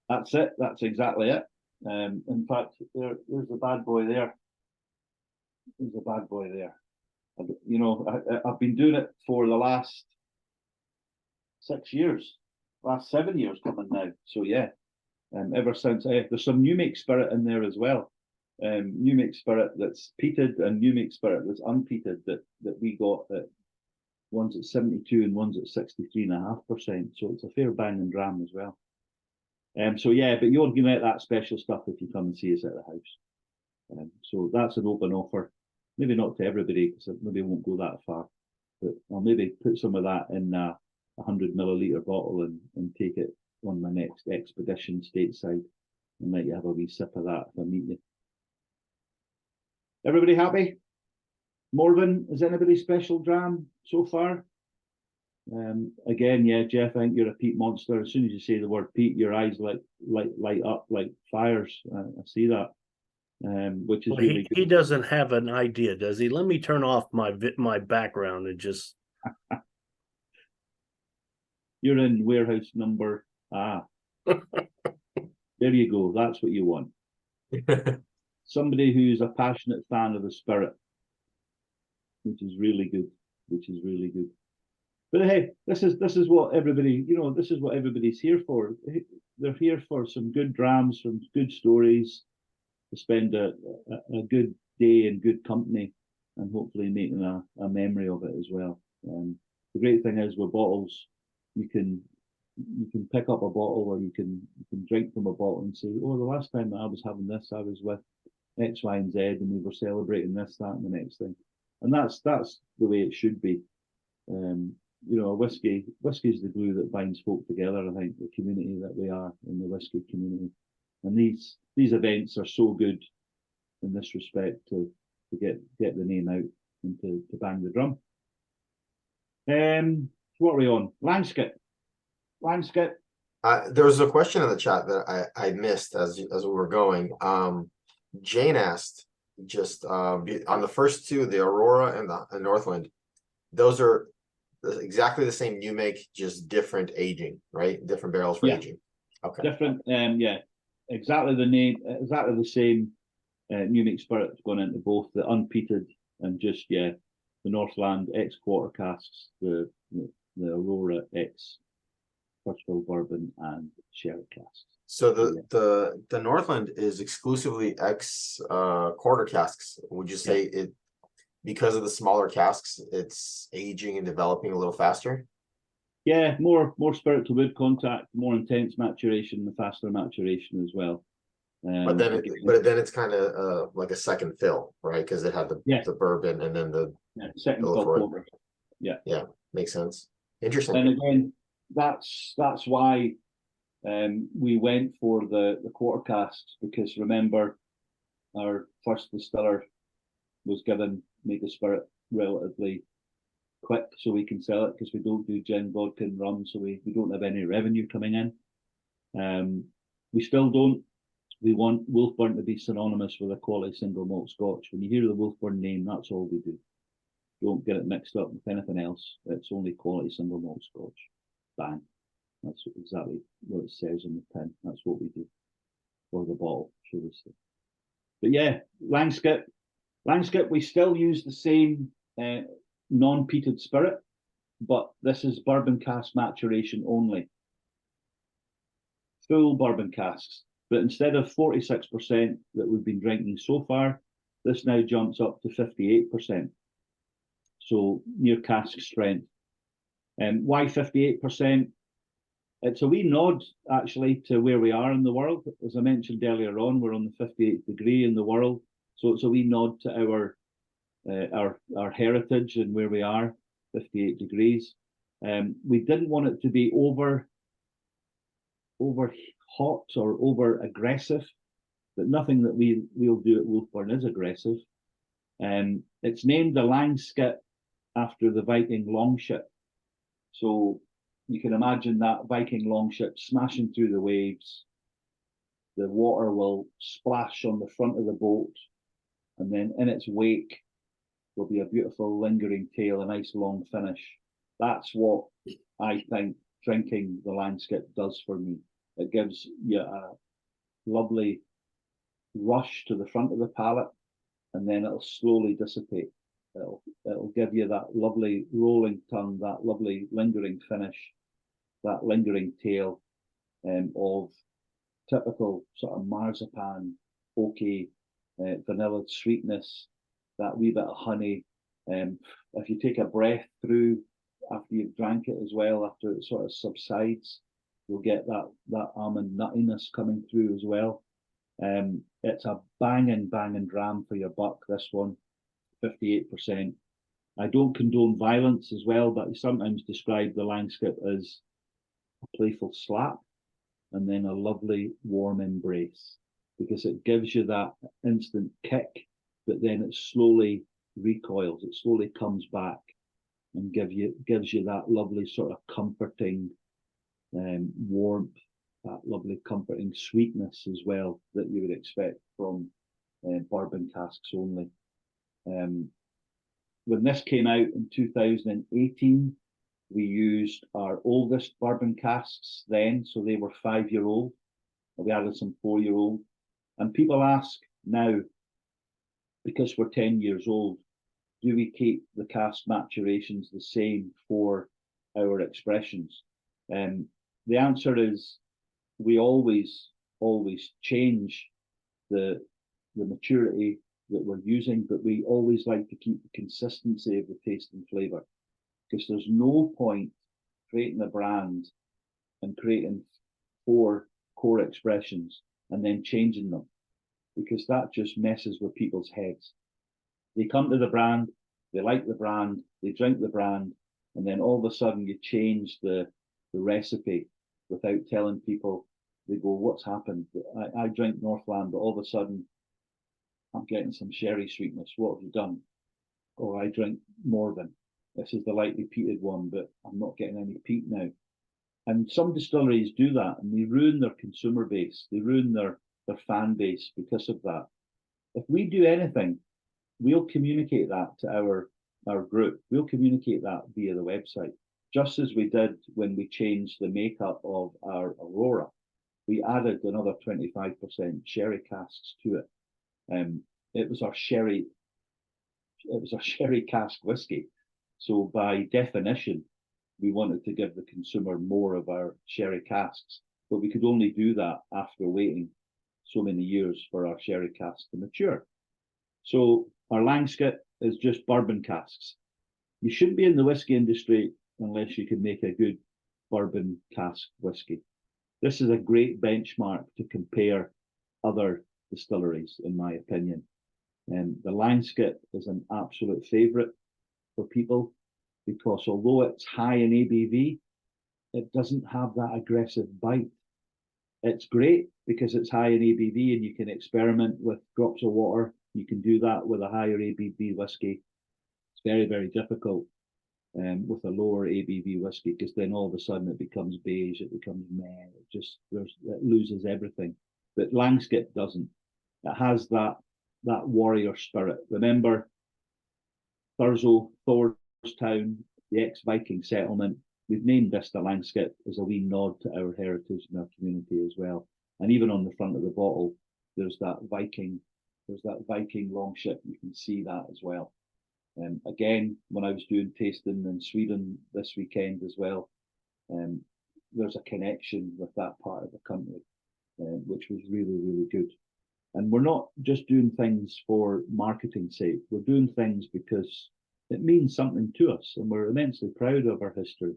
That's it. That's exactly it. In fact, there's a bad boy there. There's a bad boy there. I've been doing it for the last 6 years, last 7 years coming now. So yeah, ever since there's some new make spirit in there as well. New make spirit that's peated and new make spirit that's unpeated that we got at one's at 72 and one's at 63.5%. So it's a fair banging dram as well. So yeah, but you're going to get that special stuff if you come and see us at the house. So that's an open offer. Maybe not to everybody, because it maybe won't go that far, but I'll maybe put some of that in a 100 milliliter bottle and take it on my next expedition stateside and let you have a wee sip of that if I meet you. Everybody happy? Morven, is anybody special dram so far? Again, yeah, Jeff, I think you're a peat monster. As soon as you say the word peat, your eyes light up like fires. I see that, which is really good. He doesn't have an idea, does he? Let me turn off my background and just. You're in warehouse number. There you go. That's what you want. Somebody who's a passionate fan of the spirit, which is really good. But hey, this is what everybody, this is what everybody's here for. They're here for some good drams, some good stories, to spend a good day in good company, and hopefully making a memory of it as well. The great thing is with bottles, you can pick up a bottle, or you can drink from a bottle and say, oh, the last time that I was having this, I was with X, Y, and Z, and we were celebrating this, that, and the next thing. And that's the way it should be. a whiskey is the glue that binds folk together. I think the community that we are in the whiskey community, and these events are so good in this respect to get the name out and to bang the drum. What are we on? Landscape. There was a question in the chat that I missed as we were going. Jane asked just on the first two, the Aurora and the Northland, those are exactly the same new make, just different aging, right? Different barrels for aging. Okay. Different, exactly the same new make spirits going into both the unpeated and just the Northland X quarter casks, the Aurora X Birchville bourbon and sherry casks. So the Northland is exclusively X quarter casks. Would you say it, because of the smaller casks, it's aging and developing a little faster? Yeah, more spirit to wood contact, more intense maturation, the faster maturation as well. But then it's kind of like a second fill, right? Because it had the bourbon and then the second fill over. Yeah, makes sense. Interesting. And again, that's why we went for the quarter casks, because remember, our first distiller was given make the spirit relatively quick so we can sell it, because we don't do gin, vodka and rum, so we don't have any revenue coming in. We still don't. We want Wolfburn to be synonymous with a quality single malt Scotch. When you hear the Wolfburn name, that's all we do. Don't get it mixed up with anything else. It's only quality single malt Scotch. Bang. That's exactly what it says on the tin. That's what we do. Or the bottle, should we say. But yeah, Landscape, we still use the same non-peated spirit, but this is bourbon cask maturation only. Full bourbon casks. But instead of 46% that we've been drinking so far, this now jumps up to 58%. So near cask strength. And why 58%? It's a wee nod, actually, to where we are in the world. As I mentioned earlier on, we're on the 58th degree in the world. So it's a wee nod to our heritage and where we are, 58 degrees. We didn't want it to be over hot or over aggressive, but nothing that we'll do at Wolfburn is aggressive. It's named the Landscape after the Viking longship. So you can imagine that Viking longship smashing through the waves. The water will splash on the front of the boat, and then in its wake will be a beautiful lingering tail, a nice long finish. That's what I think drinking the Landscape does for me. It gives you a lovely rush to the front of the palate, and then it'll slowly dissipate. It'll give you that lovely rolling tongue, that lovely lingering finish, that lingering tail of typical sort of marzipan, oaky, vanilla sweetness, that wee bit of honey. If you take a breath through after you've drank it as well, after it sort of subsides, you'll get that almond nuttiness coming through as well. It's a banging dram for your buck, this one, 58%. I don't condone violence as well, but I sometimes describe the Landscape as a playful slap and then a lovely warm embrace, because it gives you that instant kick, but then it slowly recoils, it slowly comes back and gives you that lovely sort of comforting warmth, that lovely comforting sweetness as well that you would expect from bourbon casks only. When this came out in 2018, we used our oldest bourbon casks then, so they were 5-year-old. We added some 4-year-old. And people ask now, because we're 10 years old, do we keep the cask maturations the same for our expressions? The answer is we always change the maturity that we're using, but we always like to keep the consistency of the taste and flavour, because there's no point creating a brand and creating 4 core expressions and then changing them, because that just messes with people's heads. They come to the brand, they like the brand, they drink the brand, and then all of a sudden you change the recipe without telling people. They go, what's happened? I drink Northland, but all of a sudden I'm getting some sherry sweetness. What have you done? Or I drink Morven. This is the lightly peated one, but I'm not getting any peat now. And some distilleries do that, and they ruin their consumer base. They ruin their fan base because of that. If we do anything, we'll communicate that to our group. We'll communicate that via the website, just as we did when we changed the makeup of our Aurora. We added another 25% sherry casks to it. It was our sherry cask whiskey. So by definition, we wanted to give the consumer more of our sherry casks, but we could only do that after waiting so many years for our sherry casks to mature. So our Langsket is just bourbon casks. You shouldn't be in the whiskey industry unless you can make a good bourbon cask whiskey. This is a great benchmark to compare other distilleries, in my opinion. The Langsket is an absolute favourite for people because although it's high in ABV, it doesn't have that aggressive bite. It's great because it's high in ABV and you can experiment with drops of water. You can do that with a higher ABV whiskey. It's very, very difficult with a lower ABV whiskey because then all of a sudden it becomes beige, it becomes meh, it loses everything. But Langsket doesn't. It has that warrior spirit. Remember, Thurso, Thorstown, the ex-Viking settlement, we've named this the Langsket as a wee nod to our heritage and our community as well. And even on the front of the bottle, there's that Viking longship. You can see that as well. Again, when I was doing tasting in Sweden this weekend as well, there's a connection with that part of the country, which was really, really good. And we're not just doing things for marketing's sake. We're doing things because it means something to us, and we're immensely proud of our history.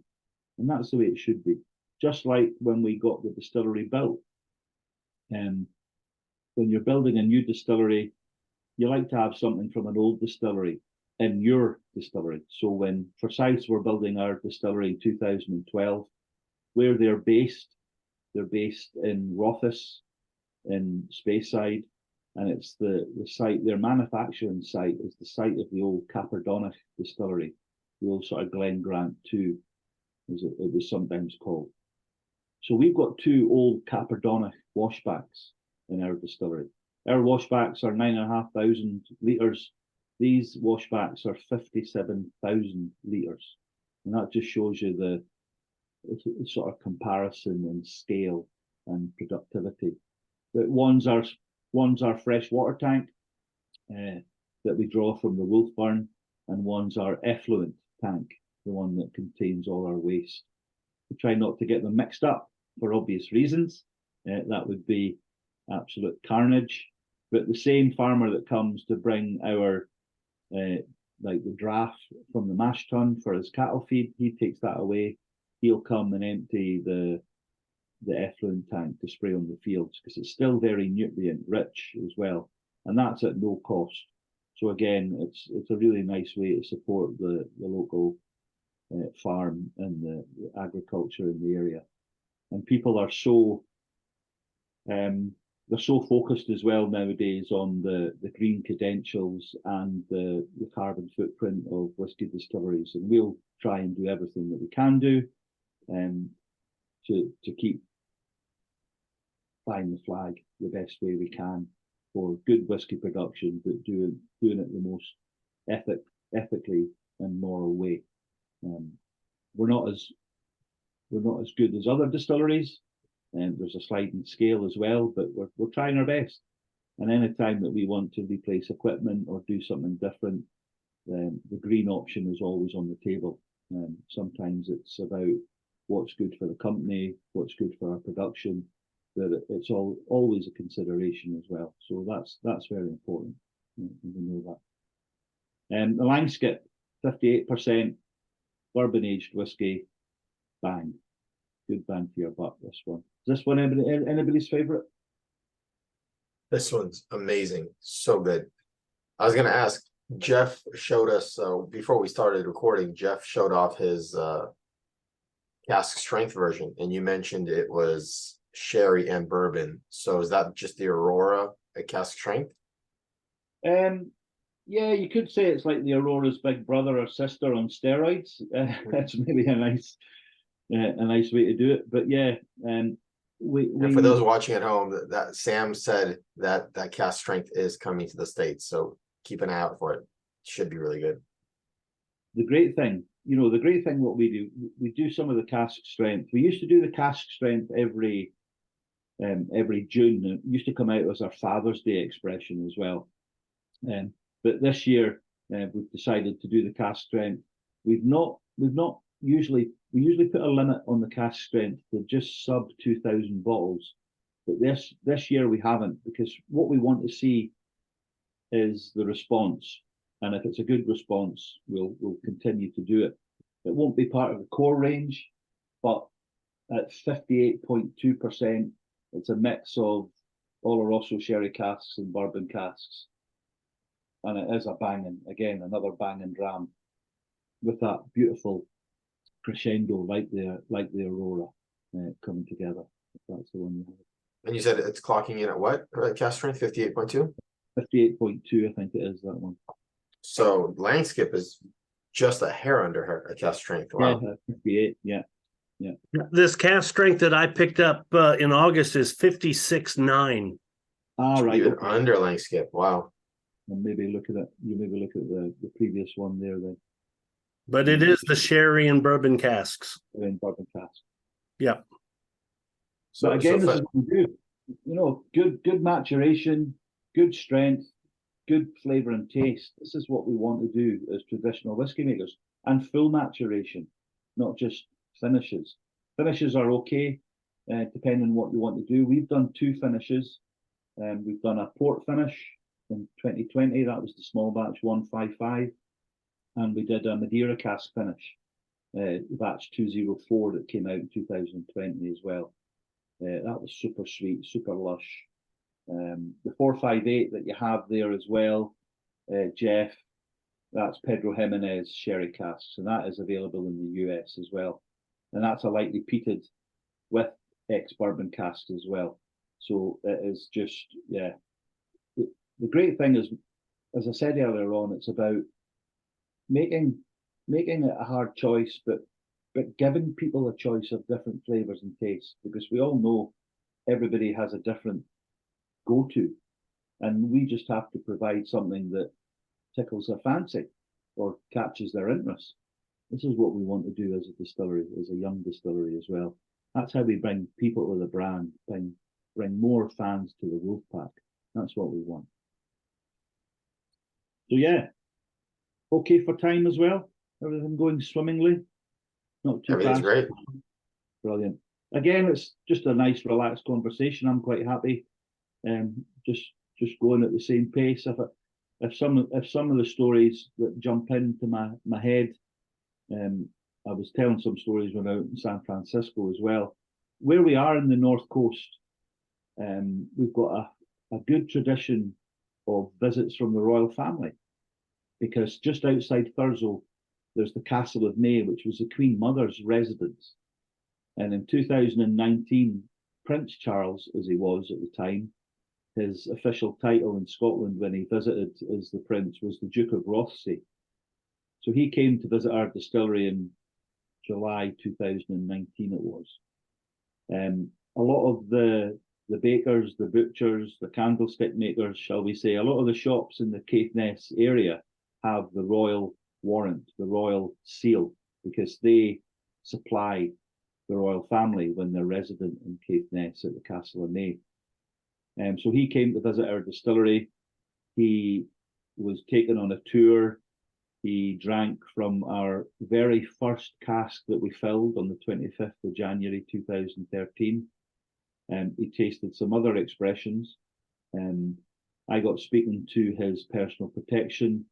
And that's the way it should be. Just like when we got the distillery built. When you're building a new distillery, you like to have something from an old distillery in your distillery. So when Forsyths were building our distillery in 2012, where they're based in Rothes, in Speyside, and it's the site, their manufacturing site is the site of the old Caperdonach distillery, the old sort of Glen Grant 2, as it was sometimes called. So we've got two old Caperdonach washbacks in our distillery. Our washbacks are 9,500 litres. These washbacks are 57,000 litres. And that just shows you the sort of comparison and scale and productivity. But one's our fresh water tank that we draw from the Wolfburn, and one's our effluent tank, the one that contains all our waste. We try not to get them mixed up for obvious reasons. That would be absolute carnage. But the same farmer that comes to bring our like the draft from the mash tun for his cattle feed, he takes that away. He'll come and empty the effluent tank to spray on the fields because it's still very nutrient rich as well, and that's at no cost. So again, it's a really nice way to support the local farm and the agriculture in the area. And people are so they're so focused as well nowadays on the green credentials and the carbon footprint of whisky distilleries, and we'll try and do everything that we can do to keep flying the flag the best way we can for good whisky production, but doing it the most ethically and moral way. We're not as good as other distilleries, and there's a sliding scale as well, but we're trying our best. And any time that we want to replace equipment or do something different, the green option is always on the table. Sometimes it's about what's good for the company, what's good for our production, but it's always a consideration as well. So that's very important. We know that. The Langsket, 58% bourbon aged whiskey, bang. Good bang for your buck, this one. Is this one anybody's favourite? This one's amazing. So good. I was going to ask, Jeff showed us, before we started recording, Jeff showed off his cask strength version, and you mentioned it was sherry and bourbon. So is that just the Aurora at cask strength? Yeah, you could say it's like the Aurora's big brother or sister on steroids. That's maybe a nice way to do it. But yeah, And for those watching at home, that Sam said that cask strength is coming to the States, so keep an eye out for it. Should be really good. The great thing what we do some of the cask strength. We used to do the cask strength every June. It used to come out as our Father's Day expression as well. But this year we've decided to do the cask strength. We usually put a limit on the cask strength to just sub 2,000 bottles. But this year we haven't, because what we want to see is the response. And if it's a good response, we'll continue to do it. It won't be part of the core range, but at 58.2%, it's a mix of Oloroso sherry casks and bourbon casks. And it is another banging dram with that beautiful crescendo like the Aurora coming together. If that's the one you have. And you said it's clocking in at what? Cask strength 58.2? 58.2, I think it is, that one. So Langskip is just a hair under her at cask strength. Wow. Yeah, 58, yeah. This cask strength that I picked up in August is 56.9. Right. Even okay. under Langskip. Wow. And maybe look at the previous one there then. But it is the sherry and bourbon casks. In bourbon cask. Yeah. So again, this is what we do. Good maturation, good strength, good flavour and taste. This is what we want to do as traditional whiskey makers. And full maturation, not just finishes. Finishes are okay, depending on what you want to do. We've done 2 finishes. We've done a port finish in 2020. That was the small batch 155. And we did a Madeira cask finish, batch 204 that came out in 2020 as well. That was super sweet, super lush. The 458 that you have there as well, Jeff, that's Pedro Jimenez sherry casks, and that is available in the US as well. And that's a lightly peated with ex-bourbon casks as well. So it is just, yeah. The great thing is, as I said earlier on, it's about making it a hard choice, but giving people a choice of different flavors and tastes, because we all know everybody has a different go-to, and we just have to provide something that tickles their fancy or catches their interest. This is what we want to do as a distillery, as a young distillery as well. That's how we bring people to the brand, bring more fans to the Wolfpack. That's what we want. So yeah, okay for time as well. Everything going swimmingly. Not too Everything's fast. great. Brilliant. Again, it's just a nice, relaxed conversation. I'm quite happy. Just going at the same pace. If some of the stories that jump into my head, I was telling some stories when out in San Francisco as well. Where we are in the North Coast, we've got a good tradition of visits from the royal family, because just outside Thurso, there's the Castle of May, which was the Queen Mother's residence. And in 2019, Prince Charles, as he was at the time, his official title in Scotland when he visited as the Prince was the Duke of Rothesay. So he came to visit our distillery in July 2019 it was. A lot of the bakers, the butchers, the candlestick makers, shall we say, a lot of the shops in the Caithness area have the royal warrant, the royal seal, because they supply the royal family when they're resident in Caithness at the Castle of May. So he came to visit our distillery. He was taken on a tour. He drank from our very first cask that we filled on the 25th of January 2013. He tasted some other expressions. I got speaking to his personal protection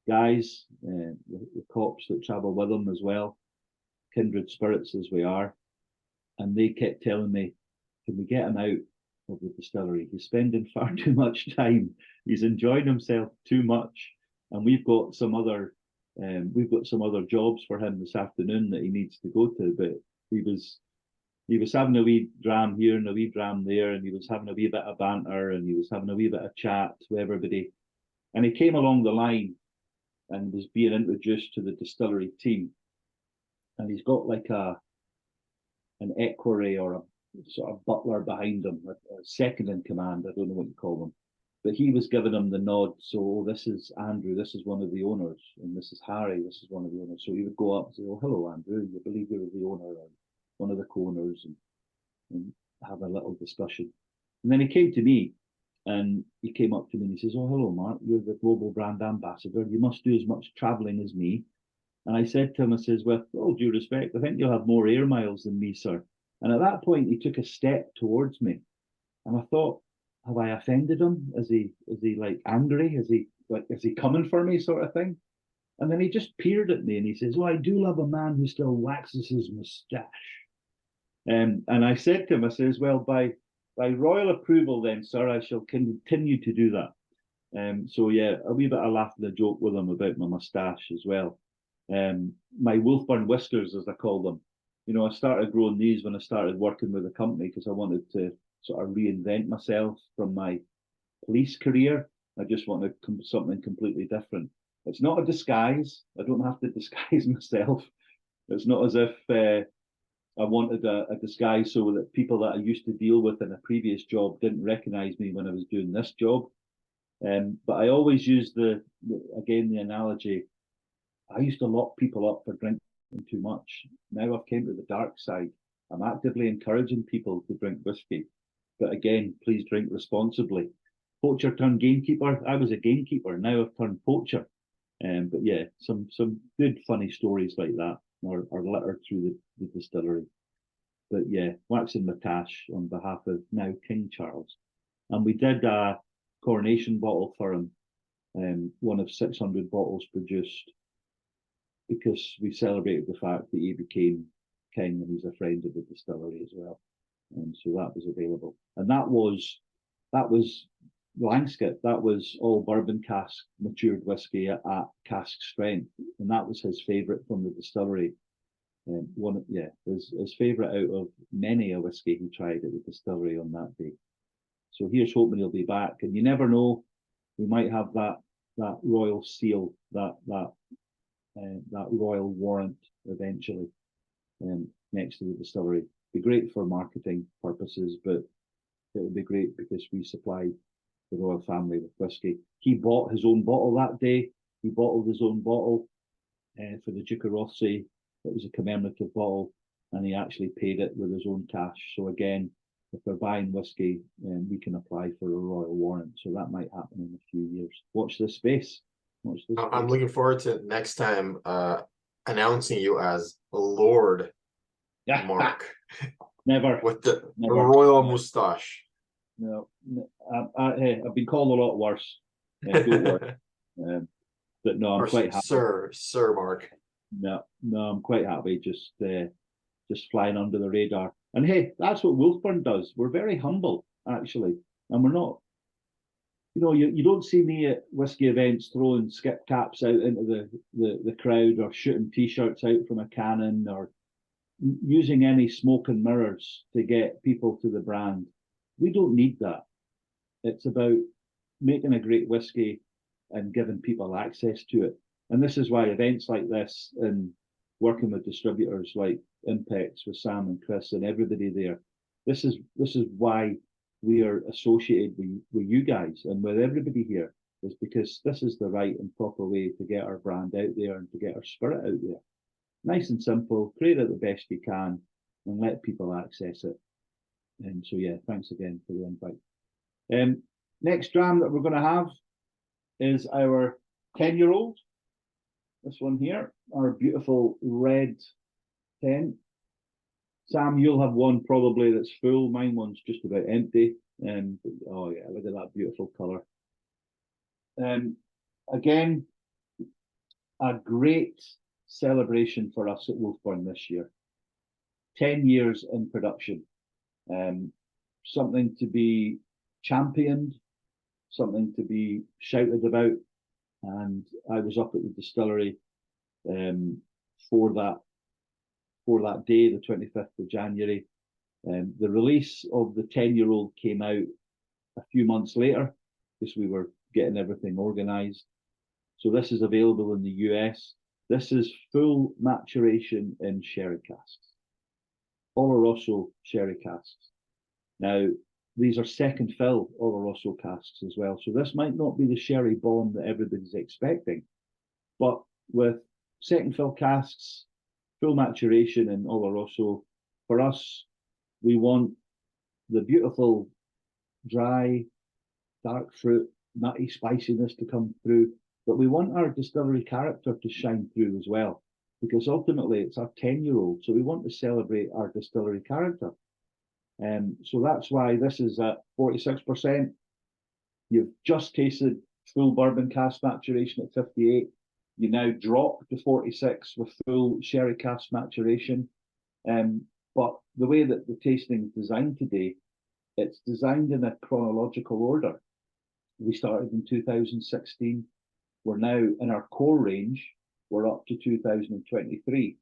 guys, the cops that travel with him as well, kindred spirits as we are. And they kept telling me, can we get him out of the distillery? He's spending far too much time. He's enjoying himself too much. and we've got some other jobs for him this afternoon that he needs to go to. But he was having a wee dram here and a wee dram there, and he was having a wee bit of banter, and he was having a wee bit of chat with everybody. And he came along the line and was being introduced to the distillery team. And he's got like an equerry or a sort of butler behind him, a second in command, I don't know what you call them. But he was giving him the nod. So, this is Andrew, this is one of the owners, and this is Harry, this is one of the owners. So he would go up and say, "Oh, hello, Andrew, you believe you're the owner or one of the co-owners," and have a little discussion. And then he came to me, and he came up to me and he says, "Oh, hello, Mark, you're the global brand ambassador. You must do as much traveling as me." And I said to him, I says, "With all due respect, I think you'll have more air miles than me, sir." And at that point, he took a step towards me. And I thought, have I offended him? Is he like angry? Is he coming for me, sort of thing? And then he just peered at me and he says, "Oh, I do love a man who still waxes his moustache." And I said to him, I says, "Well, by royal approval then, sir, I shall continue to do that." So yeah, a wee bit of laugh and a joke with him about my moustache as well. My Wolfburn whiskers, as I call them. You know, I started growing these when I started working with the company because I wanted to sort of reinvent myself from my police career. I just wanted something completely different. It's not a disguise. I don't have to disguise myself. It's not as if I wanted a disguise so that people that I used to deal with in a previous job didn't recognize me when I was doing this job. But I always use the analogy. I used to lock people up for drinking too much. Now I've came to the dark side. I'm actively encouraging people to drink whiskey. But again, please drink responsibly. Poacher turned gamekeeper. I was a gamekeeper. Now I've turned poacher. But yeah, some good funny stories like that are littered through the distillery. But yeah, waxing moustache on behalf of now King Charles. And we did a coronation bottle for him, one of 600 bottles produced, because we celebrated the fact that he became king and he's a friend of the distillery as well. And so that was available. And that was Langscott. That was all bourbon cask matured whiskey at cask strength. And that was his favourite from the distillery. His favourite out of many a whiskey he tried at the distillery on that day. So here's hoping he'll be back. And you never know, we might have that royal seal, that royal warrant eventually next to the distillery. Be great for marketing purposes, but it would be great because we supplied the royal family with whiskey. He bought his own bottle that day. He bottled his own bottle for the Duke of Rothesay. It was a commemorative bottle, and he actually paid it with his own cash. So again, if they're buying whiskey, we can apply for a royal warrant. So that might happen in a few years. Watch this space. I'm looking forward to next time announcing you as Lord Mark. Never. With the Never. royal moustache. No, I've been called a lot worse. Don't worry. But no, I'm quite happy. Sir Mark. No, I'm quite happy just flying under the radar. And hey, that's what Wolfburn does. We're very humble, actually. And we're not, you don't see me at whiskey events throwing skip caps out into the crowd or shooting T-shirts out from a cannon or using any smoke and mirrors to get people to the brand. We don't need that. It's about making a great whiskey and giving people access to it. And this is why events like this and working with distributors like Impex with Sam and Chris and everybody there, this is why we are associated with you guys and with everybody here, is because this is the right and proper way to get our brand out there and to get our spirit out there. Nice and simple, create it the best you can and let people access it. And so yeah, thanks again for the invite. Next dram that we're going to have is our 10-year-old. This one here, our beautiful red 10. Sam, you'll have one probably that's full. Mine one's just about empty. Oh yeah, look at that beautiful colour. Again, a great celebration for us at Wolfburn this year. 10 years in production. Something to be championed, something to be shouted about, and I was up at the distillery for that day, the 25th of January. The release of the 10-year-old came out a few months later because we were getting everything organized. So this is available in the US. This is full maturation in sherry casks, Oloroso sherry casks. Now, these are second fill Oloroso casks as well. So this might not be the sherry bomb that everybody's expecting, but with second fill casks, full maturation in Oloroso, for us, we want the beautiful, dry, dark fruit, nutty spiciness to come through, but we want our distillery character to shine through as well, because ultimately it's our 10-year-old, so we want to celebrate our distillery character. So that's why this is at 46%. You've just tasted full bourbon cask maturation at 58. You now drop to 46 with full sherry cask maturation. But the way that the tasting is designed today, it's designed in a chronological order. We started in 2016. We're now in our core range. We're up to 2023.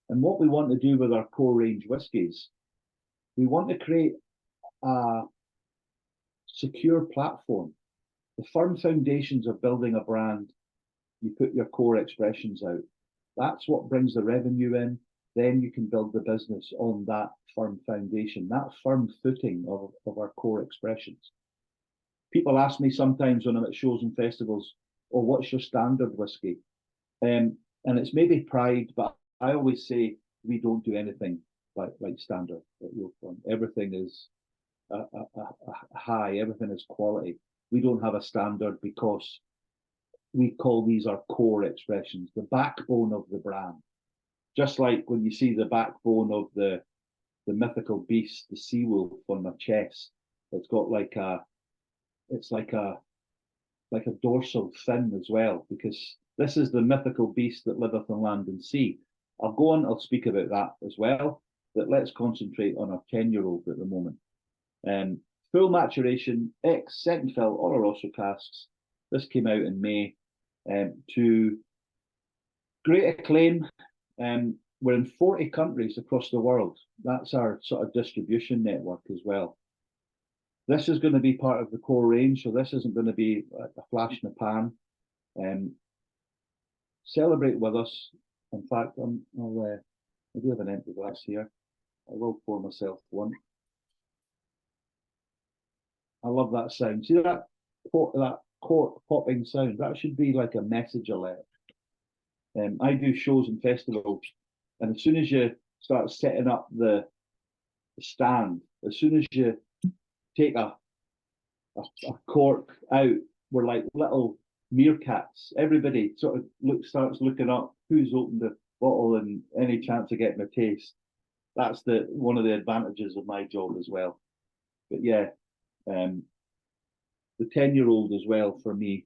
And what we want to do with our core range whiskies, we want to create a secure platform. The firm foundations of building a brand, you put your core expressions out. That's what brings the revenue in. Then you can build the business on that firm foundation, that firm footing of our core expressions. People ask me sometimes when I'm at shows and festivals, oh, what's your standard whiskey? And it's maybe pride, but I always say we don't do anything like standard at Wolfburn. Everything is high, everything is quality. We don't have a standard because we call these our core expressions, the backbone of the brand. Just like when you see the backbone of the mythical beast, the sea wolf on my chest, it's got like a dorsal fin as well, because this is the mythical beast that liveth on land and sea. I'll speak about that as well, but let's concentrate on our 10-year-old at the moment. Full maturation, second fill Oloroso casks. This came out in May to great acclaim. We're in 40 countries across the world. That's our sort of distribution network as well. This is going to be part of the core range, so this isn't going to be a flash in the pan. Celebrate with us. In fact, I do have an empty glass here. I will pour myself one. I love that sound. See that cork popping sound? That should be like a message alert. I do shows and festivals, and as soon as you start setting up the stand, as soon as you take a cork out, we're like little meerkats. Everybody sort of starts looking up who's opened the bottle and any chance of getting a taste. That's one of the advantages of my job as well. But yeah, the 10-year-old as well for me.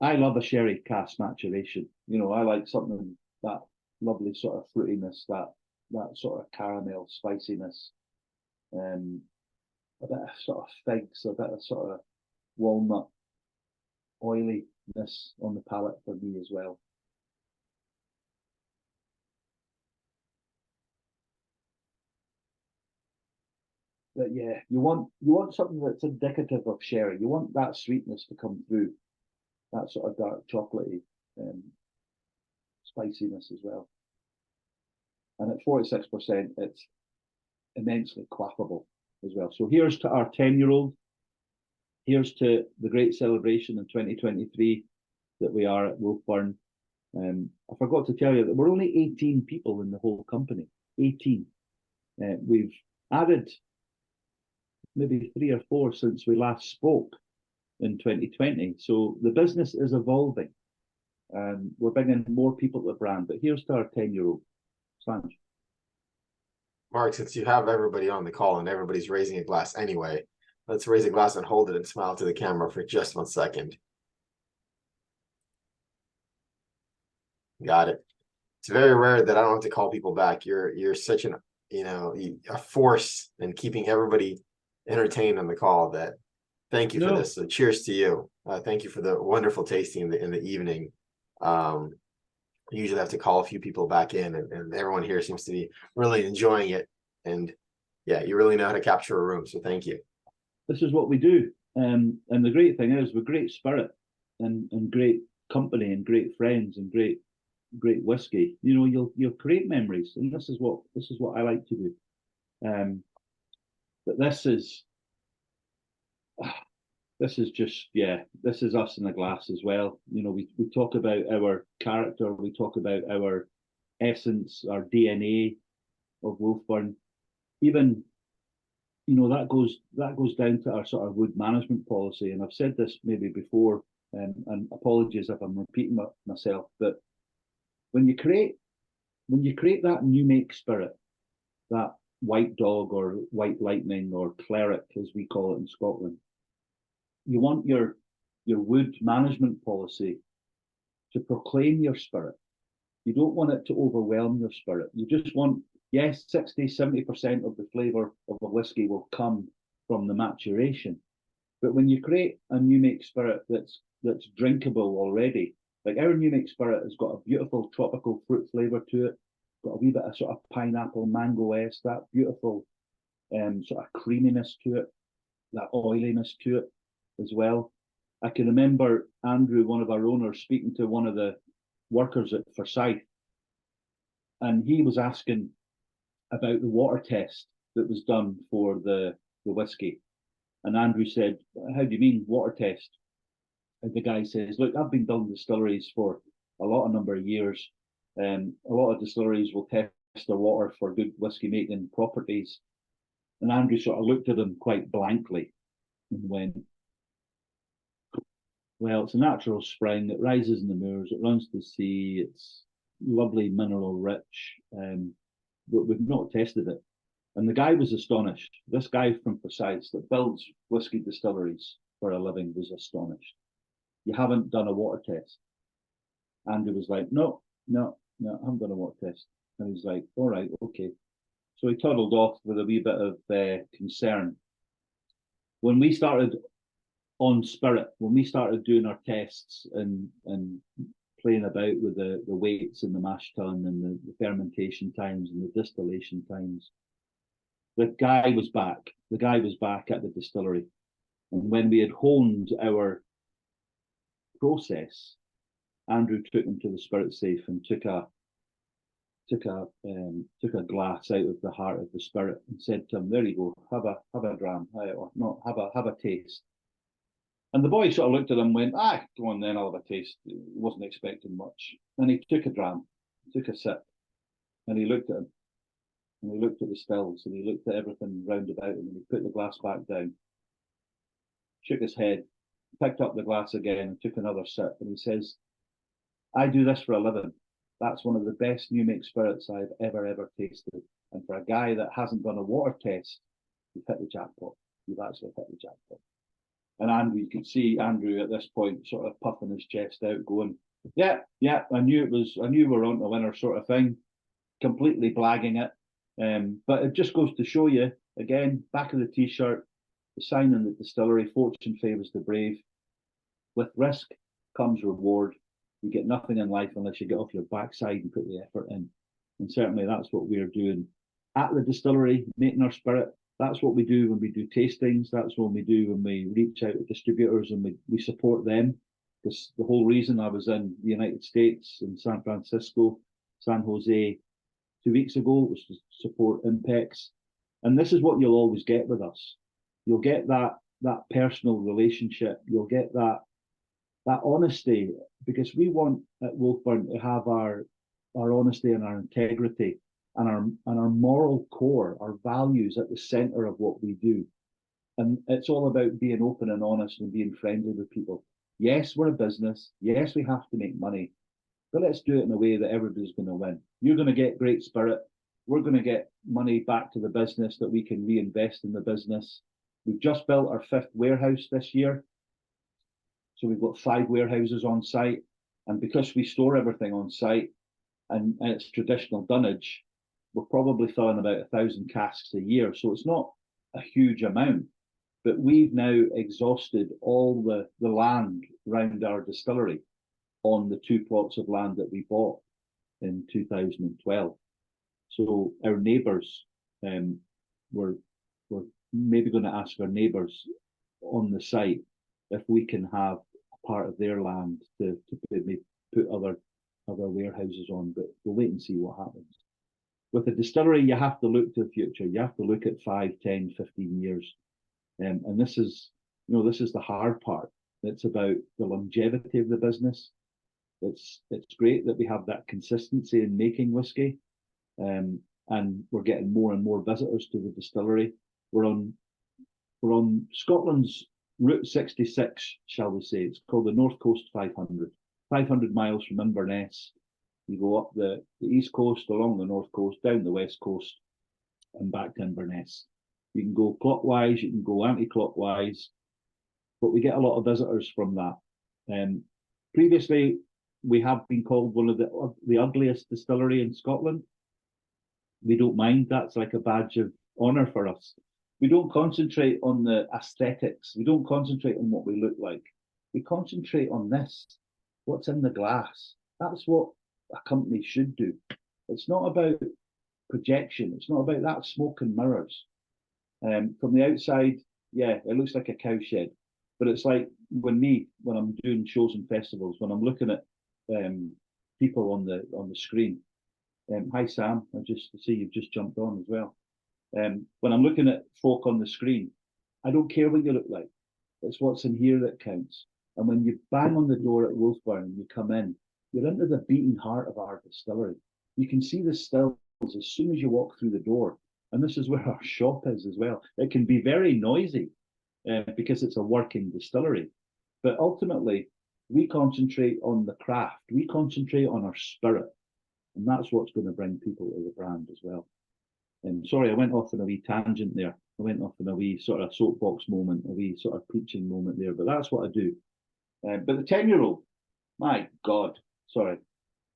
I love a sherry cask maturation. You know, I like something that lovely sort of fruitiness, that sort of caramel spiciness, a bit of sort of figs, a bit of sort of walnut oiliness on the palate for me as well. But yeah, you want something that's indicative of sherry. You want that sweetness to come through, that sort of dark chocolatey spiciness as well. And at 46%, it's immensely quaffable as well. So here's to our 10-year-old. Here's to the great celebration in 2023 that we are at Wolfburn. I forgot to tell you that we're only 18 people in the whole company. 18. We've added maybe 3 or 4 since we last spoke in 2020. So the business is evolving. We're bringing more people to the brand, but here's to our 10-year-old. Sanj. Mark, since you have everybody on the call and everybody's raising a glass anyway, let's raise a glass and hold it and smile to the camera for just 1 second. Got it. It's very rare that I don't have to call people back. You're such a force in keeping everybody entertained on the call that Thank you for No. this. So cheers to you. Thank you for the wonderful tasting in the evening. I usually have to call a few people back in, and everyone here seems to be really enjoying it. And yeah, you really know how to capture a room. So thank you. This is what we do. And the great thing is, with great spirit and great company and great friends and great whiskey, you know, you'll create memories, and this is what I like to do. But this is just, yeah, this is us in a glass as well. You know, we talk about our character, we talk about our essence, our DNA of Wolfburn. Even, you know, that goes down to our sort of wood management policy. And I've said this maybe before, and apologies if I'm repeating myself, but when you create that new make spirit, that white dog or white lightning or cleric, as we call it in Scotland, you want your wood management policy to proclaim your spirit. You don't want it to overwhelm your spirit. You just want, yes, 60-70% of the flavour of a whiskey will come from the maturation. But when you create a new make spirit that's drinkable already, like our new make spirit has got a beautiful tropical fruit flavour to it, got a wee bit of sort of pineapple, mango-esque, that beautiful sort of creaminess to it, that oiliness to it as well. I can remember Andrew, one of our owners, speaking to one of the workers at Forsyth, and he was asking about the water test that was done for the whiskey. And Andrew said, "How do you mean water test?" And the guy says, "Look, I've been done distilleries for a number of years. A lot of distilleries will test their water for good whiskey making properties." And Andrew sort of looked at him quite blankly and went, "Well, it's a natural spring. It rises in the moors. It runs to the sea. It's lovely, mineral rich, but we've not tested it." And the guy was astonished. This guy from Forsyth that builds whiskey distilleries for a living was astonished. "You haven't done a water test?" Andrew was like, no, I haven't done a water test." And he's like, "All right, okay." So he toddled off with a wee bit of concern. When we started on spirit, when we started doing our tests and playing about with the weights and the mash tun and the fermentation times and the distillation times, the guy was back. The guy was back at the distillery. And when we had honed our process, Andrew took him to the spirit safe and took a glass out of the heart of the spirit and said to him, "There you go, have a dram, or not, have a taste." And the boy sort of looked at him and went, "Go on then, I'll have a taste." He wasn't expecting much. And he took a dram, took a sip, and he looked at him. And he looked at the stills, and he looked at everything round about him, and he put the glass back down, shook his head, picked up the glass again and took another sip, and he says, "I do this for a living. That's one of the best new make spirits I've ever tasted. And for a guy that hasn't done a water test, you've hit the jackpot. You've actually hit the jackpot." And Andrew, you could see Andrew at this point sort of puffing his chest out, going, yeah, I knew we were on the winner sort of thing, completely blagging it. But it just goes to show you, again, back of the t-shirt, the sign in the distillery, "Fortune favours the brave." With risk comes reward. You get nothing in life unless you get off your backside and put the effort in. And certainly that's what we're doing at the distillery, making our spirit. That's what we do when we do tastings. That's what we do when we reach out to distributors and we support them. Because the whole reason I was in the United States, in San Francisco, San Jose, 2 weeks ago, was to support Impex. And this is what you'll always get with us. You'll get that personal relationship. You'll get that honesty, because we want at Wolfburn to have our honesty and our integrity and our moral core, our values at the center of what we do. And it's all about being open and honest and being friendly with people. Yes, we're a business. Yes, we have to make money, but let's do it in a way that everybody's going to win. You're going to get great spirit. We're going to get money back to the business that we can reinvest in the business. We've just built our 5th warehouse this year. So we've got 5 warehouses on site. And because we store everything on site and it's traditional dunnage, we're probably filling about 1,000 casks a year. So it's not a huge amount, But we've now exhausted all the land around our distillery on the 2 plots of land that we bought in 2012. So our neighbours, we're maybe going to ask our neighbours on the site if we can have a part of their land to maybe put other warehouses on, but we'll wait and see what happens. With a distillery, you have to look to the future. You have to look at 5, 10, 15 years. And this is, this is the hard part. It's about the longevity of the business. It's great that we have that consistency in making whiskey, and we're getting more and more visitors to the distillery. We're on Scotland's Route 66, shall we say. It's called the North Coast 500. 500 miles from Inverness. You go up the east coast, along the north coast, down the west coast, and back to Inverness. You can go clockwise, you can go anti-clockwise, but we get a lot of visitors from that. Previously, we have been called one of the ugliest distillery in Scotland. We don't mind. That's like a badge of honour for us. We don't concentrate on the aesthetics. We don't concentrate on what we look like. We concentrate on this, what's in the glass. That's what a company should do. It's not about projection. It's not about that smoke and mirrors. From the outside, yeah, it looks like a cowshed, but it's like when I'm doing shows and festivals, when I'm looking at people on the screen. Hi Sam, I just see you've just jumped on as well. When I'm looking at folk on the screen, I don't care what you look like. It's what's in here that counts. And when you bang on the door at Wolfburn and you come in, you're into the beating heart of our distillery. You can see the stills as soon as you walk through the door. And this is where our shop is as well. It can be very noisy because it's a working distillery. But ultimately, we concentrate on the craft. We concentrate on our spirit. And that's what's going to bring people to the brand as well. Sorry, I went off on a wee tangent there. I went off on a wee sort of soapbox moment, a wee sort of preaching moment there. But that's what I do. But the 10-year-old, my God, sorry.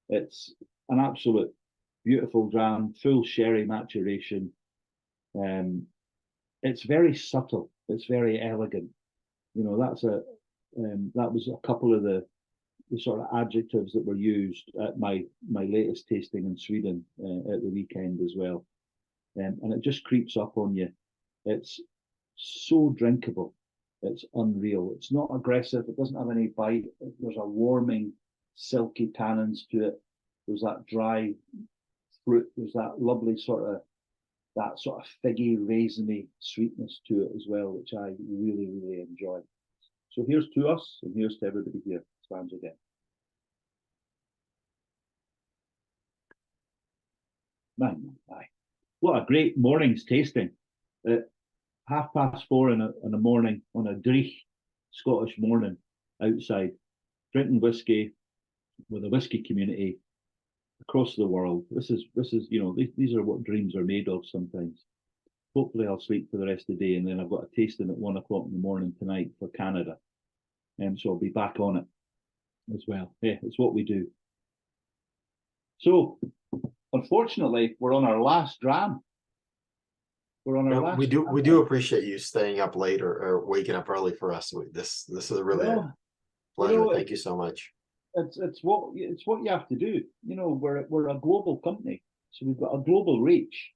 It's an absolute beautiful dram, full sherry maturation. It's very subtle. It's very elegant. That was a couple of the sort of adjectives that were used at my latest tasting in Sweden at the weekend as well. And it just creeps up on you. It's so drinkable. It's unreal. It's not aggressive. It doesn't have any bite. There's a warming, silky tannins to it. There's that dry fruit. There's that lovely sort of figgy, raisiny sweetness to it as well, which I really, really enjoy. So here's to us, and here's to everybody here. Stands again. Man, what a great morning's tasting. At 4:30 in the morning on a dreich Scottish morning outside, drinking whiskey with a whiskey community across the world. This is these are what dreams are made of sometimes. Hopefully I'll sleep for the rest of the day, and then I've got a tasting at 1 o'clock in the morning tonight for Canada. So I'll be back on it as well. Yeah, it's what we do. So unfortunately, we're on our last dram. We're on our last. We do appreciate you staying up late or waking up early for us. This is a really pleasure. Thank you so much. It's what you have to do. We're a global company, so we've got a global reach,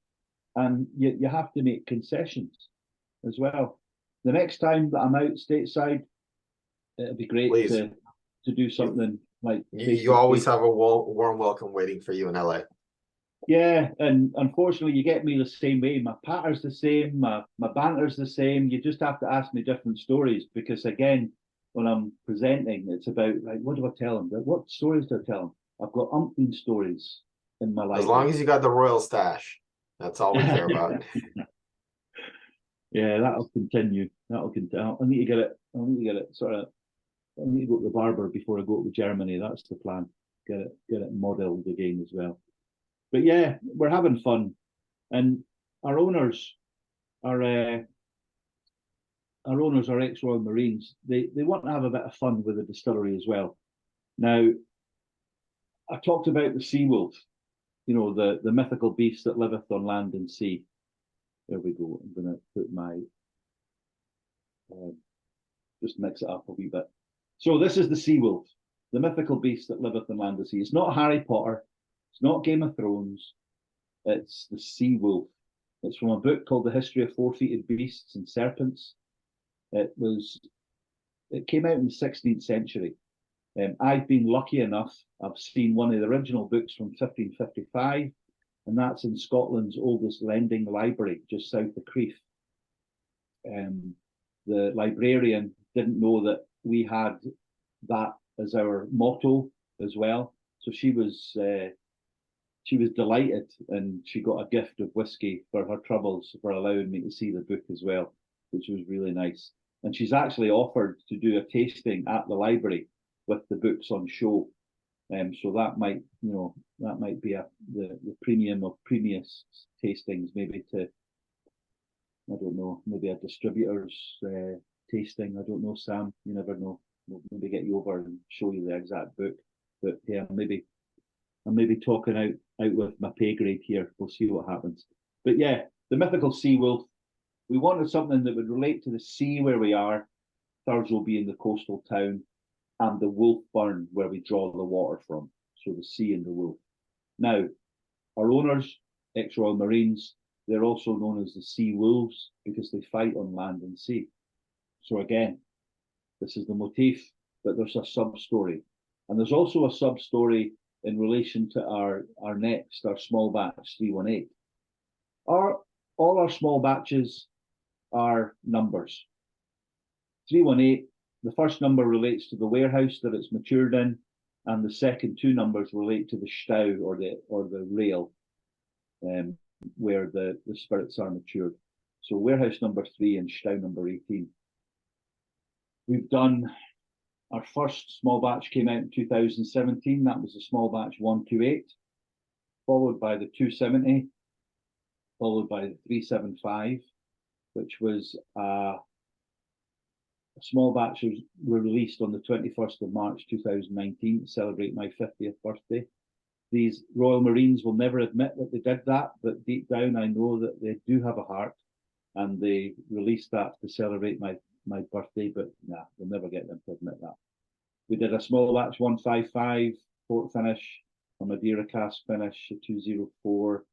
and you have to make concessions as well. The next time that I'm out stateside, it'd be great to do something like. You always have a warm welcome waiting for you in LA. Yeah, and unfortunately, you get me the same way. My patter's the same, my banter's the same. You just have to ask me different stories because, again, when I'm presenting, it's about, like, what do I tell them? What stories do I tell them? I've got umpteen stories in my life. As long as you got the royal stash, that's all we care about. Yeah, that'll continue. That'll continue. I need to get it. I need to go to the barber before I go to Germany. That's the plan. Get it modelled again as well. But yeah, we're having fun, and our owners are ex-Royal Marines. They want to have a bit of fun with the distillery as well. Now, I talked about the sea wolf, the mythical beast that liveth on land and sea. There we go. I'm going to put my just mix it up a wee bit. So this is the sea wolf, the mythical beast that liveth in land of sea. It's not Harry Potter, it's not Game of Thrones, it's the sea wolf. It's from a book called The History of Four-Footed Beasts and Serpents. It came out in the 16th century. I've been lucky enough, I've seen one of the original books from 1555, and that's in Scotland's oldest lending library, just south of Crieff. The librarian didn't know that we had that as our motto as well. So she was delighted, and she got a gift of whiskey for her troubles for allowing me to see the book as well, which was really nice. And she's actually offered to do a tasting at the library with the books on show. So that might, be the premium of previous tastings, maybe to, I don't know, maybe a distributor's tasting. I don't know, Sam. You never know. We'll maybe get you over and show you the exact book. But yeah, I'm maybe talking out with my pay grade here. We'll see what happens. But yeah, the mythical sea wolf. We wanted something that would relate to the sea where we are, Thurso being the coastal town, and the Wolfburn where we draw the water from. So the sea and the wolf. Now, our owners, ex-Royal Marines, they're also known as the sea wolves because they fight on land and sea. So again, this is the motif, but there's a sub-story. And there's also a sub-story in relation to our small batch 318. All our small batches are numbers. 318, the first number relates to the warehouse that it's matured in, and the second two numbers relate to the stau or the rail, where the spirits are matured. So warehouse number 3 and stau number 18. We've done our first small batch came out in 2017. That was the small batch 128, followed by the 270, followed by the 375, which was a small batch were released on the 21st of March 2019 to celebrate my 50th birthday. These Royal Marines will never admit that they did that, but deep down I know that they do have a heart, and they released that to celebrate my birthday, but nah, we'll never get them to admit that. We did a small batch 155, port finish, a Madeira cask finish, a 204.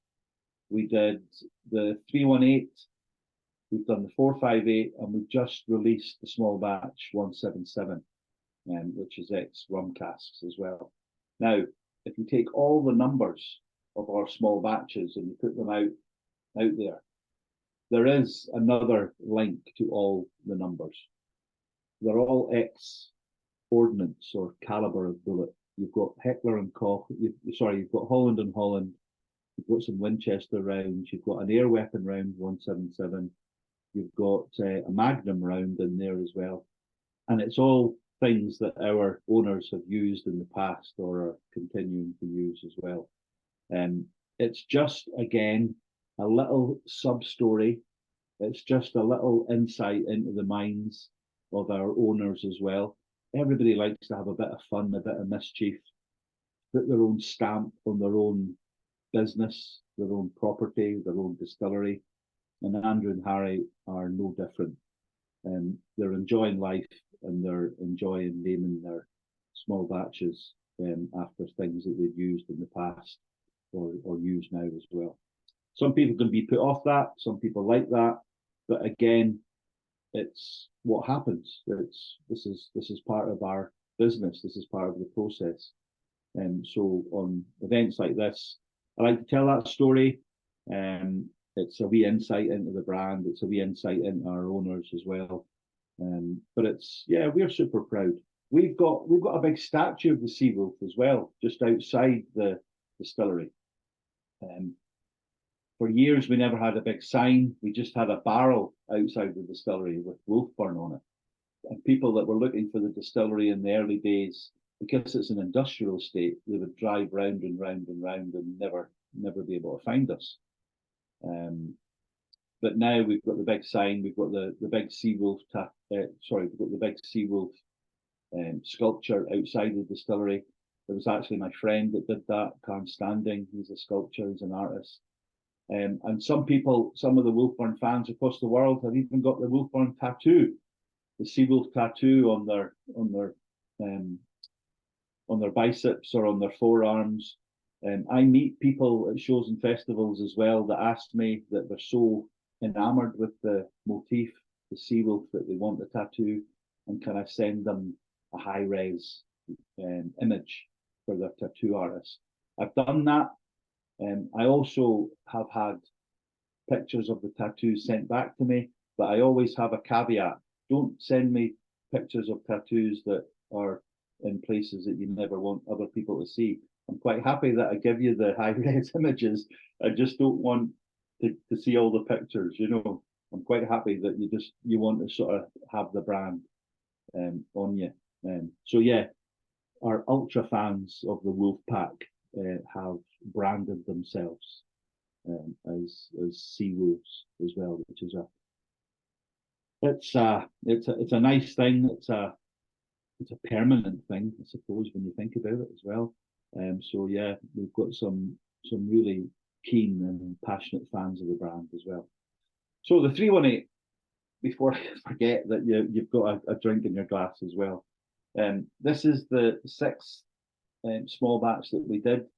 We did the 318, we've done the 458, and we've just released the small batch 177, which is ex-rum casks as well. Now, if you take all the numbers of our small batches and you put them out there is another link to all the numbers. They're all ex-ordnance or caliber of bullet. You've got Heckler and Koch, you've got Holland and Holland, you've got some Winchester rounds, you've got an air weapon round 177, you've got a Magnum round in there as well. And it's all things that our owners have used in the past or are continuing to use as well. It's just, again, a little sub-story. It's just a little insight into the minds of our owners as well. Everybody likes to have a bit of fun, a bit of mischief, put their own stamp on their own business, their own property, their own distillery. And Andrew and Harry are no different. They're enjoying life and they're enjoying naming their small batches after things that they've used in the past or use now as well. Some people can be put off that, some people like that, but again, it's what happens. This is part of our business. This is part of the process. So on events like this, I like to tell that story. It's a wee insight into the brand. It's a wee insight into our owners as well. But we're super proud. We've got a big statue of the sea wolf as well, just outside the distillery. For years, we never had a big sign. We just had a barrel outside the distillery with Wolfburn on it. And people that were looking for the distillery in the early days, because it's an industrial estate, they would drive round and round and round and never be able to find us. But now we've got the big sign. We've got the big sea wolf. We've got the big sea wolf sculpture outside the distillery. It was actually my friend that did that, Carn Standing. He's a sculptor. He's an artist. And some of the Wolfburn fans across the world have even got the Wolfburn tattoo seawolf tattoo on their biceps or on their forearms. I meet people at shows and festivals as well that ask me that they're so enamored with the motif, the seawolf, that they want the tattoo, and can I send them a high-res image for their tattoo artist. I've done that. I also have had pictures of the tattoos sent back to me, but I always have a caveat. Don't send me pictures of tattoos that are in places that you never want other people to see. I'm quite happy that I give you the high-res images. I just don't want to see all the pictures, you know. I'm quite happy that you want to sort of have the brand on you. So yeah, our ultra fans of the Wolf Pack have branded themselves as sea wolves as well, which is it's a nice thing. It's a permanent thing, I suppose, when you think about it as well. So yeah, we've got some really keen and passionate fans of the brand as well. So the 318, before I forget that you've got a drink in your glass as well. This is the 6th small batch that we did.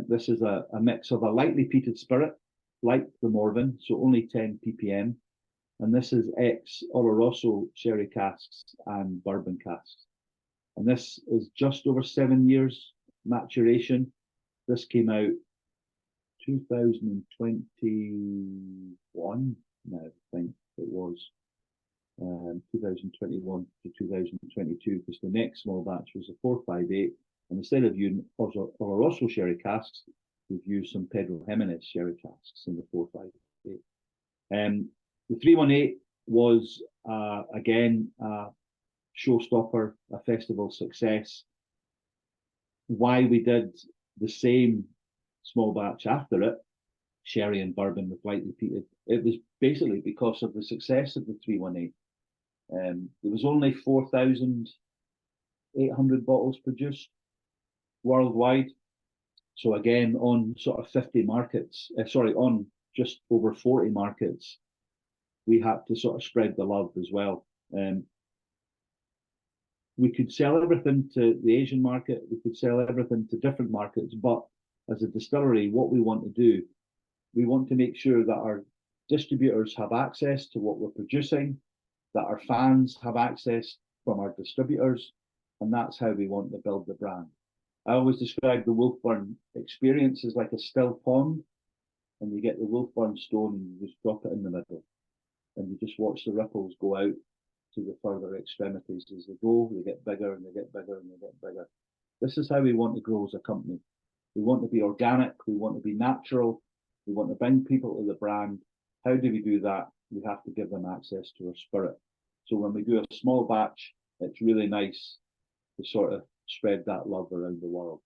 This is a mix of a lightly peated spirit, like the Morven, so only 10 ppm. And this is ex-Oloroso sherry casks and bourbon casks. And this is just over 7 years maturation. This came out 2021, no, I think it was 2021 to 2022, because the next small batch was a 458. And instead of using Oloroso sherry casks, we've used some Pedro Jimenez sherry casks in the 458. The 318 was, again, a showstopper, a festival success. Why we did the same small batch after it, sherry and bourbon with lightly peated, it was basically because of the success of the 318. There was only 4,800 bottles produced worldwide. So again, on sort of 50 markets, on just over 40 markets, we had to sort of spread the love as well. We could sell everything to the Asian market, we could sell everything to different markets, but as a distillery, what we want to do, we want to make sure that our distributors have access to what we're producing, that our fans have access from our distributors, and that's how we want to build the brand. I always describe the Wolfburn experience as like a still pond, and you get the Wolfburn stone and you just drop it in the middle, and you just watch the ripples go out to the further extremities as they go. They get bigger and they get bigger and they get bigger. This is how we want to grow as a company. We want to be organic, we want to be natural, we want to bring people to the brand. How do we do that? We have to give them access to our spirit. So when we do a small batch, it's really nice to sort of spread that love around the world.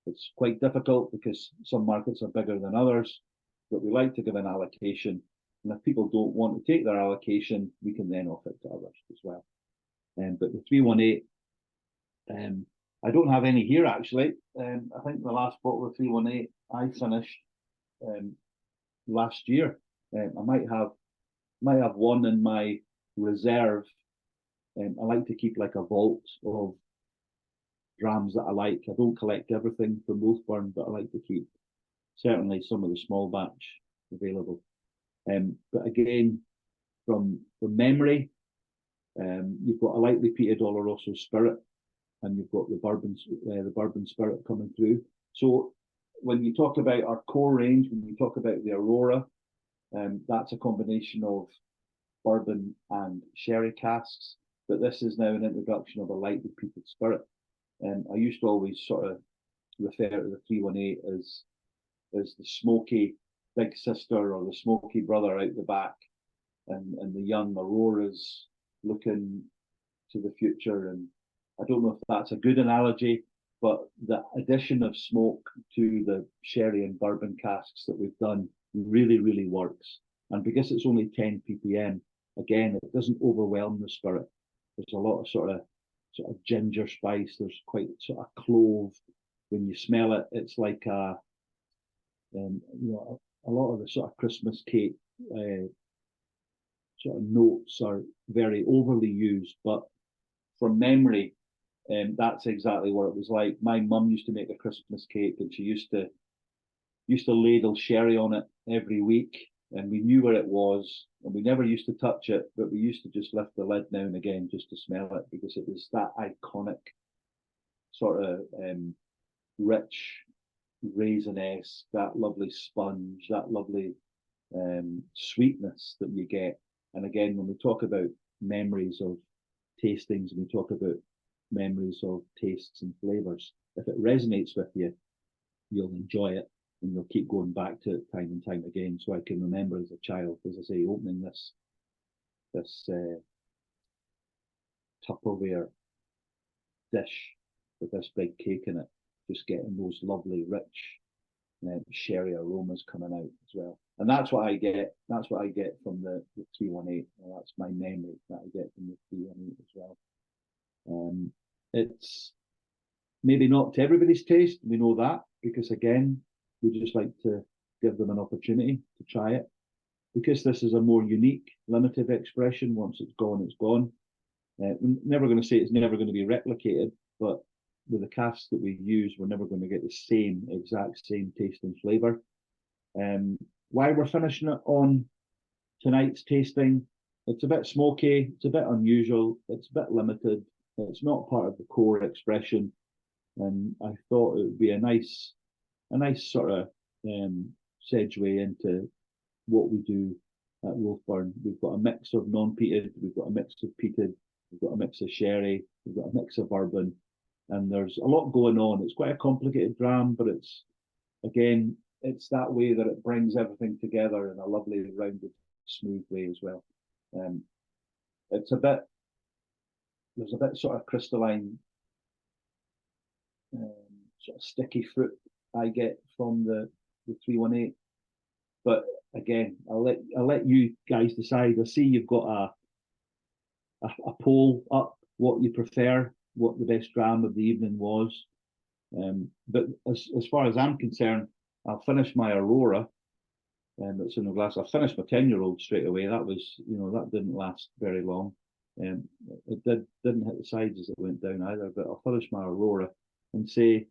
It's quite difficult because some markets are bigger than others, but we like to give an allocation. And if people don't want to take their allocation, we can then offer it to others as well. But the 318, I don't have any here actually. I think the last bottle of 318 I finished last year. I might have one in my reserve. I like to keep like a vault of drams that I like. I don't collect everything from Wolfburn, but I like to keep certainly some of the small batch available. But again, from memory, you've got a lightly peated Oloroso spirit, and you've got the bourbon spirit coming through. So when you talk about our core range, when you talk about the Aurora, that's a combination of bourbon and sherry casks, but this is now an introduction of a lightly peated spirit. I used to always sort of refer to the 318 as the smoky big sister or the smoky brother out the back, and the young Auroras looking to the future. And I don't know if that's a good analogy, but the addition of smoke to the sherry and bourbon casks that we've done really, really works. And because it's only 10 ppm, again, it doesn't overwhelm the spirit. There's a lot of sort of ginger spice. There's quite sort of clove. When you smell it, it's like a lot of the sort of Christmas cake sort of notes are very overly used, but from memory, that's exactly what it was like. My mum used to make a Christmas cake, and she used to ladle sherry on it every week, and we knew where it was, and we never used to touch it, but we used to just lift the lid now and again just to smell it, because it was that iconic sort of rich raisin-esque, that lovely sponge, that lovely sweetness that you get. And again, when we talk about memories of tastings, and we talk about memories of tastes and flavors, if it resonates with you, you'll enjoy it, and you'll keep going back to it time and time again. So I can remember as a child, as I say, opening this Tupperware dish with this big cake in it, just getting those lovely rich sherry aromas coming out as well. And that's what I get. That's what I get from the 318. Well, that's my memory that I get from the 318 as well. It's maybe not to everybody's taste. We know that, because again, we just like to give them an opportunity to try it, because this is a more unique, limited expression. Once it's gone, it's gone. We're never going to say it's never going to be replicated, but with the casks that we use, we're never going to get the exact same taste and flavour. Why we're finishing it on tonight's tasting, it's a bit smoky, it's a bit unusual, it's a bit limited, it's not part of the core expression, and I thought it would be a nice sort of segue into what we do at Wolfburn. We've got a mix of non-peated, we've got a mix of peated, we've got a mix of sherry, we've got a mix of bourbon, and there's a lot going on. It's quite a complicated dram, but it's that way that it brings everything together in a lovely, rounded, smooth way as well. There's a bit sort of crystalline, sort of sticky fruit I get from the 318. But again, I'll let you guys decide. I see you've got a poll up, what you prefer, what the best dram of the evening was. But as far as I'm concerned, I'll finish my Aurora, that's in the glass. I finished my 10-year-old straight away. That was, that didn't last very long. It didn't hit the sides as it went down either. But I'll finish my Aurora and say,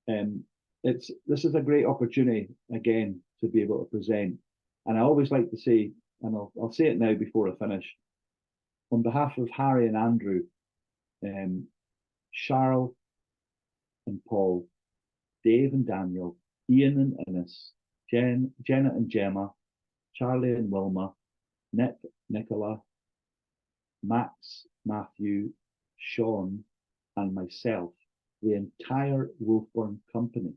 this is a great opportunity again to be able to present. And I always like to say, and I'll say it now before I finish, on behalf of Harry and Andrew, Charles and Paul, Dave and Daniel, Ian and Innes, Jenna and Gemma, Charlie and Wilma, Nick, Nicola, Max, Matthew, Sean, and myself, the entire Wolfburn company.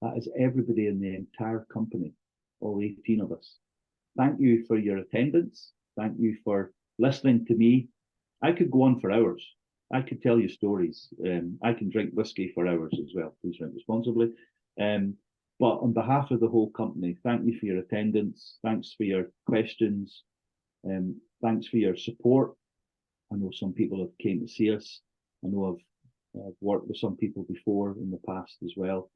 That is everybody in the entire company, all 18 of us. Thank you for your attendance. Thank you for listening to me. I could go on for hours. I could tell you stories. I can drink whiskey for hours as well. Please drink responsibly. But on behalf of the whole company, thank you for your attendance. Thanks for your questions. Thanks for your support. I know some people have came to see us. I know I've worked with some people before in the past as well.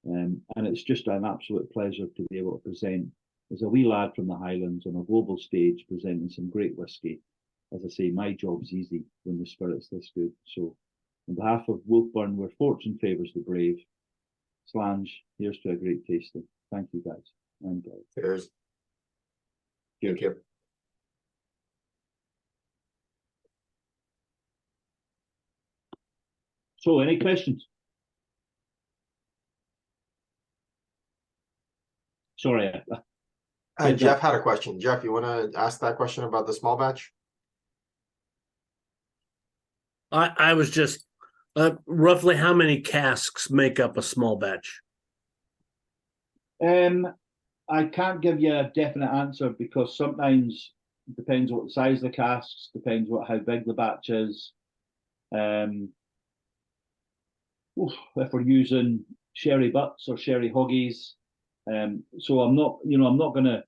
And it's just an absolute pleasure to be able to present as a wee lad from the Highlands on a global stage, presenting some great whiskey. As I say, my job's easy when the spirit's this good. So on behalf of Wolfburn, where fortune favours the brave, Slange, here's to a great tasting. Thank you, guys. And Cheers. Thank you. So, any questions? Sorry. Jeff had a question. Jeff, you want to ask that question about the small batch? I was just roughly how many casks make up a small batch? I can't give you a definite answer, because sometimes it depends what the size of the casks, depends how big the batch is. If we're using sherry butts or sherry hoggies, so I'm not gonna.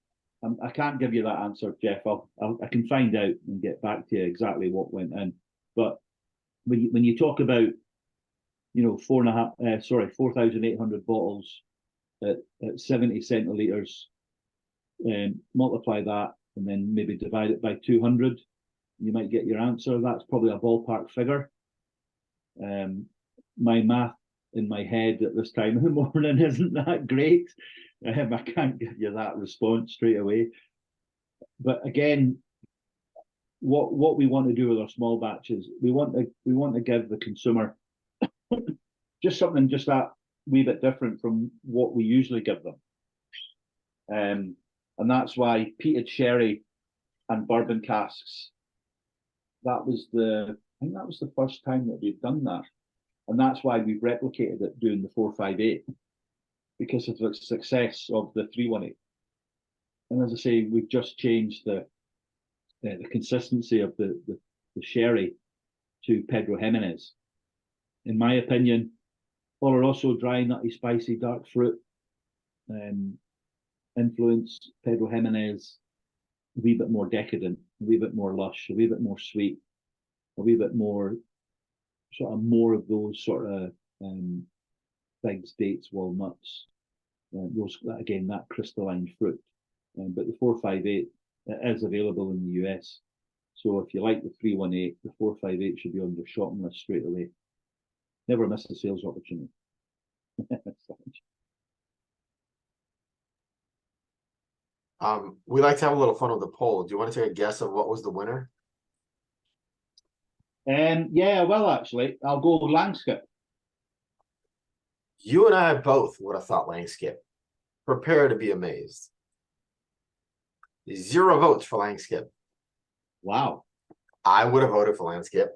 I can't give you that answer, Jeff. I can find out and get back to you exactly what went in. But when you talk about 4,800 bottles at 70 centilitres, multiply that and then maybe divide it by 200, you might get your answer. That's probably a ballpark figure. My math in my head at this time of the morning isn't that great. I can't give you that response straight away. But again, what we want to do with our small batches, we want to give the consumer just something just that wee bit different from what we usually give them. And that's why peated sherry and bourbon casks, I think that was the first time that we've done that. And that's why we've replicated it doing the 458, because of the success of the 318. And as I say, we've just changed the consistency of the sherry to Pedro Jimenez. In my opinion, Oloroso, dry, nutty, spicy, dark fruit influence. Pedro Jimenez, a wee bit more decadent, a wee bit more lush, a wee bit more sweet, a wee bit more more of those sort of figs, dates, walnuts. Those, again, that crystalline fruit. But the 458 is available in the US. So if you like the 318, the 458 should be on your shopping list straight away. Never miss a sales opportunity. We like to have a little fun with the poll. Do you want to take a guess of what was the winner? Yeah, well, actually, I'll go with Langskip. You and I both would have thought Langskip. Prepare to be amazed. 0 votes for Langskip. Wow. I would have voted for Langskip,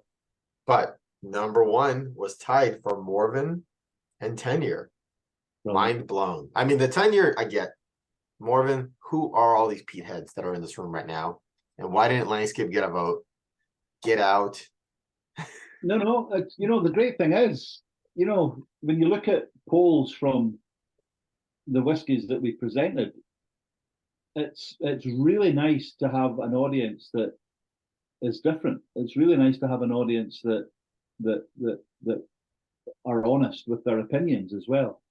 but #1 was tied for Morven and 10-year. Mind blown. I mean, the 10-year, I get. Morven, who are all these Pete heads that are in this room right now? And why didn't Langskip get a vote? Get out. No, it's, the great thing is, when you look at polls from the whiskies that we presented, it's really nice to have an audience that is different. It's really nice to have an audience that are honest with their opinions as well.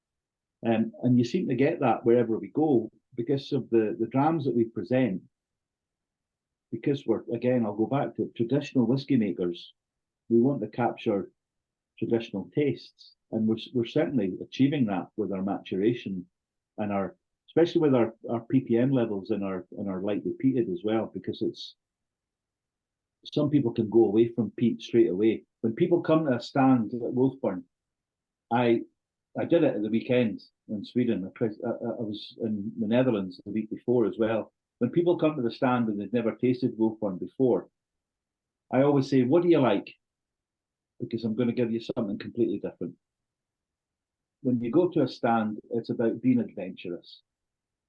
And you seem to get that wherever we go because of the drams that we present. Because I'll go back to traditional whiskey makers. We want to capture traditional tastes, and we're certainly achieving that with our maturation and especially with our ppm levels and our lightly peated as well, because some people can go away from peat straight away. When people come to a stand at Wolfburn, I did it at the weekend in Sweden. I was in the Netherlands the week before as well. When people come to the stand and they've never tasted Wolfburn before, I always say, what do you like? Because I'm going to give you something completely different. When you go to a stand, it's about being adventurous.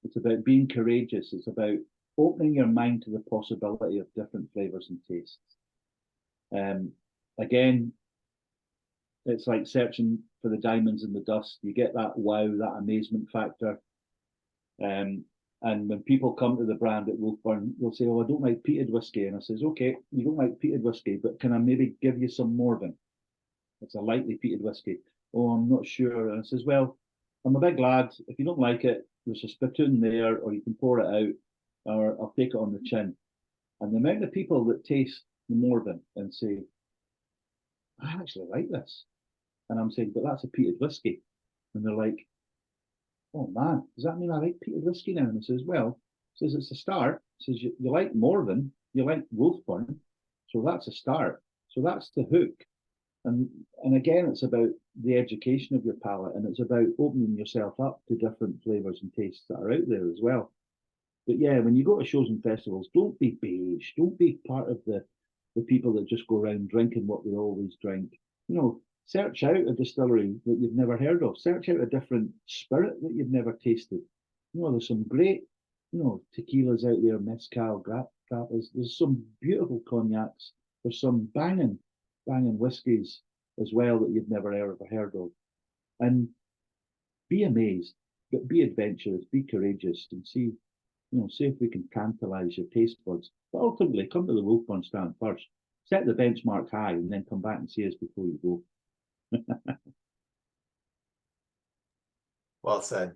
It's about being courageous. It's about opening your mind to the possibility of different flavors and tastes. Again, it's like searching for the diamonds in the dust. You get that wow, that amazement factor. And when people come to the brand at Wolfburn, they'll say, oh, I don't like peated whiskey. And I says, okay, you don't like peated whiskey, but can I maybe give you some Morven? It's a lightly peated whiskey. Oh, I'm not sure. And I says, well, I'm a big lad. If you don't like it, there's a spittoon there, or you can pour it out, or I'll take it on the chin. And the amount of people that taste the Morven and say, I actually like this. And I'm saying, but that's a peated whiskey. And they're like, oh man, does that mean I like peated whiskey now? And I says, well, says it's a start. Says you like Morven, you like Wolfburn, so that's a start. So that's the hook. And again, it's about the education of your palate, and it's about opening yourself up to different flavors and tastes that are out there as well. But yeah, when you go to shows and festivals, don't be beige. Don't be part of the people that just go around drinking what they always drink. Search out a distillery that you've never heard of. Search out a different spirit that you've never tasted. There's some great, tequilas out there, mezcal, grapas. There's some beautiful cognacs. There's some banging whiskies as well that you've never ever heard of. And be amazed, but be adventurous, be courageous, and see if we can tantalize your taste buds. But ultimately, come to the Wolfburn stand first. Set the benchmark high, and then come back and see us before you go. Well said.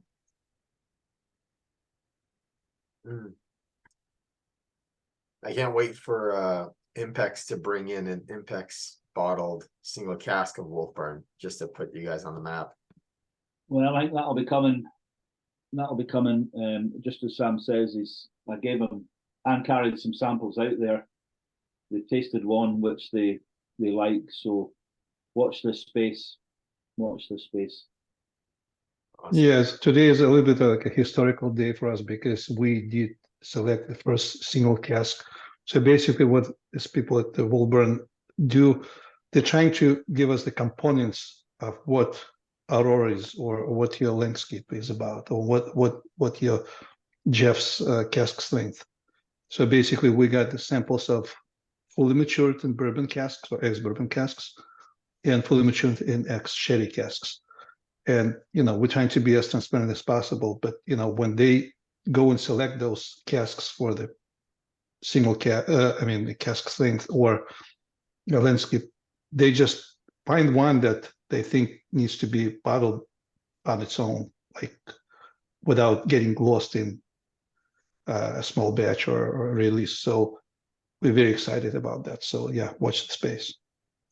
I can't wait for Impex to bring in an Impex bottled single cask of Wolfburn just to put you guys on the map. Well, I think that'll be coming. That'll be coming. Just as Sam says, I gave them and carried some samples out there. They tasted one which they like. So watch this space. Watch this space. Awesome. Yes, today is a little bit like a historical day for us because we did select the first single cask. So basically what these people at the Wolfburn do, they're trying to give us the components of what Aurora is or what your landscape is about or what your Jeff's cask strength. So basically we got the samples of fully matured in bourbon casks or ex-bourbon casks and fully matured in ex-sherry casks. And, we're trying to be as transparent as possible, but, when they go and select those casks for the single the cask strength or landscape, they just find one that they think needs to be bottled on its own, like without getting lost in a small batch or a release. So we're very excited about that. So yeah, watch the space.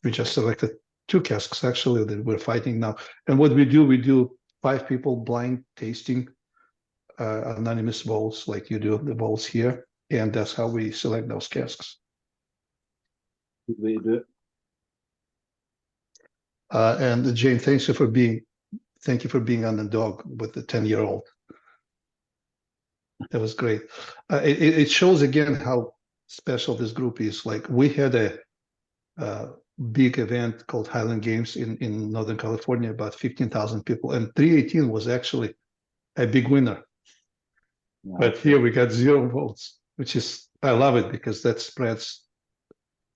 We just selected 2 casks actually that we're fighting now. And what we do 5 people blind tasting anonymous votes like you do the votes here. And that's how we select those casks. Good way to do it. And Jane, thank you for being on the dog with the 10-year-old. That was great. It shows again how special this group is. Like we had a big event called Highland Games in Northern California, about 15,000 people, and 318 was actually a big winner. Yeah, But here we got 0 votes, which is, I love it because that spreads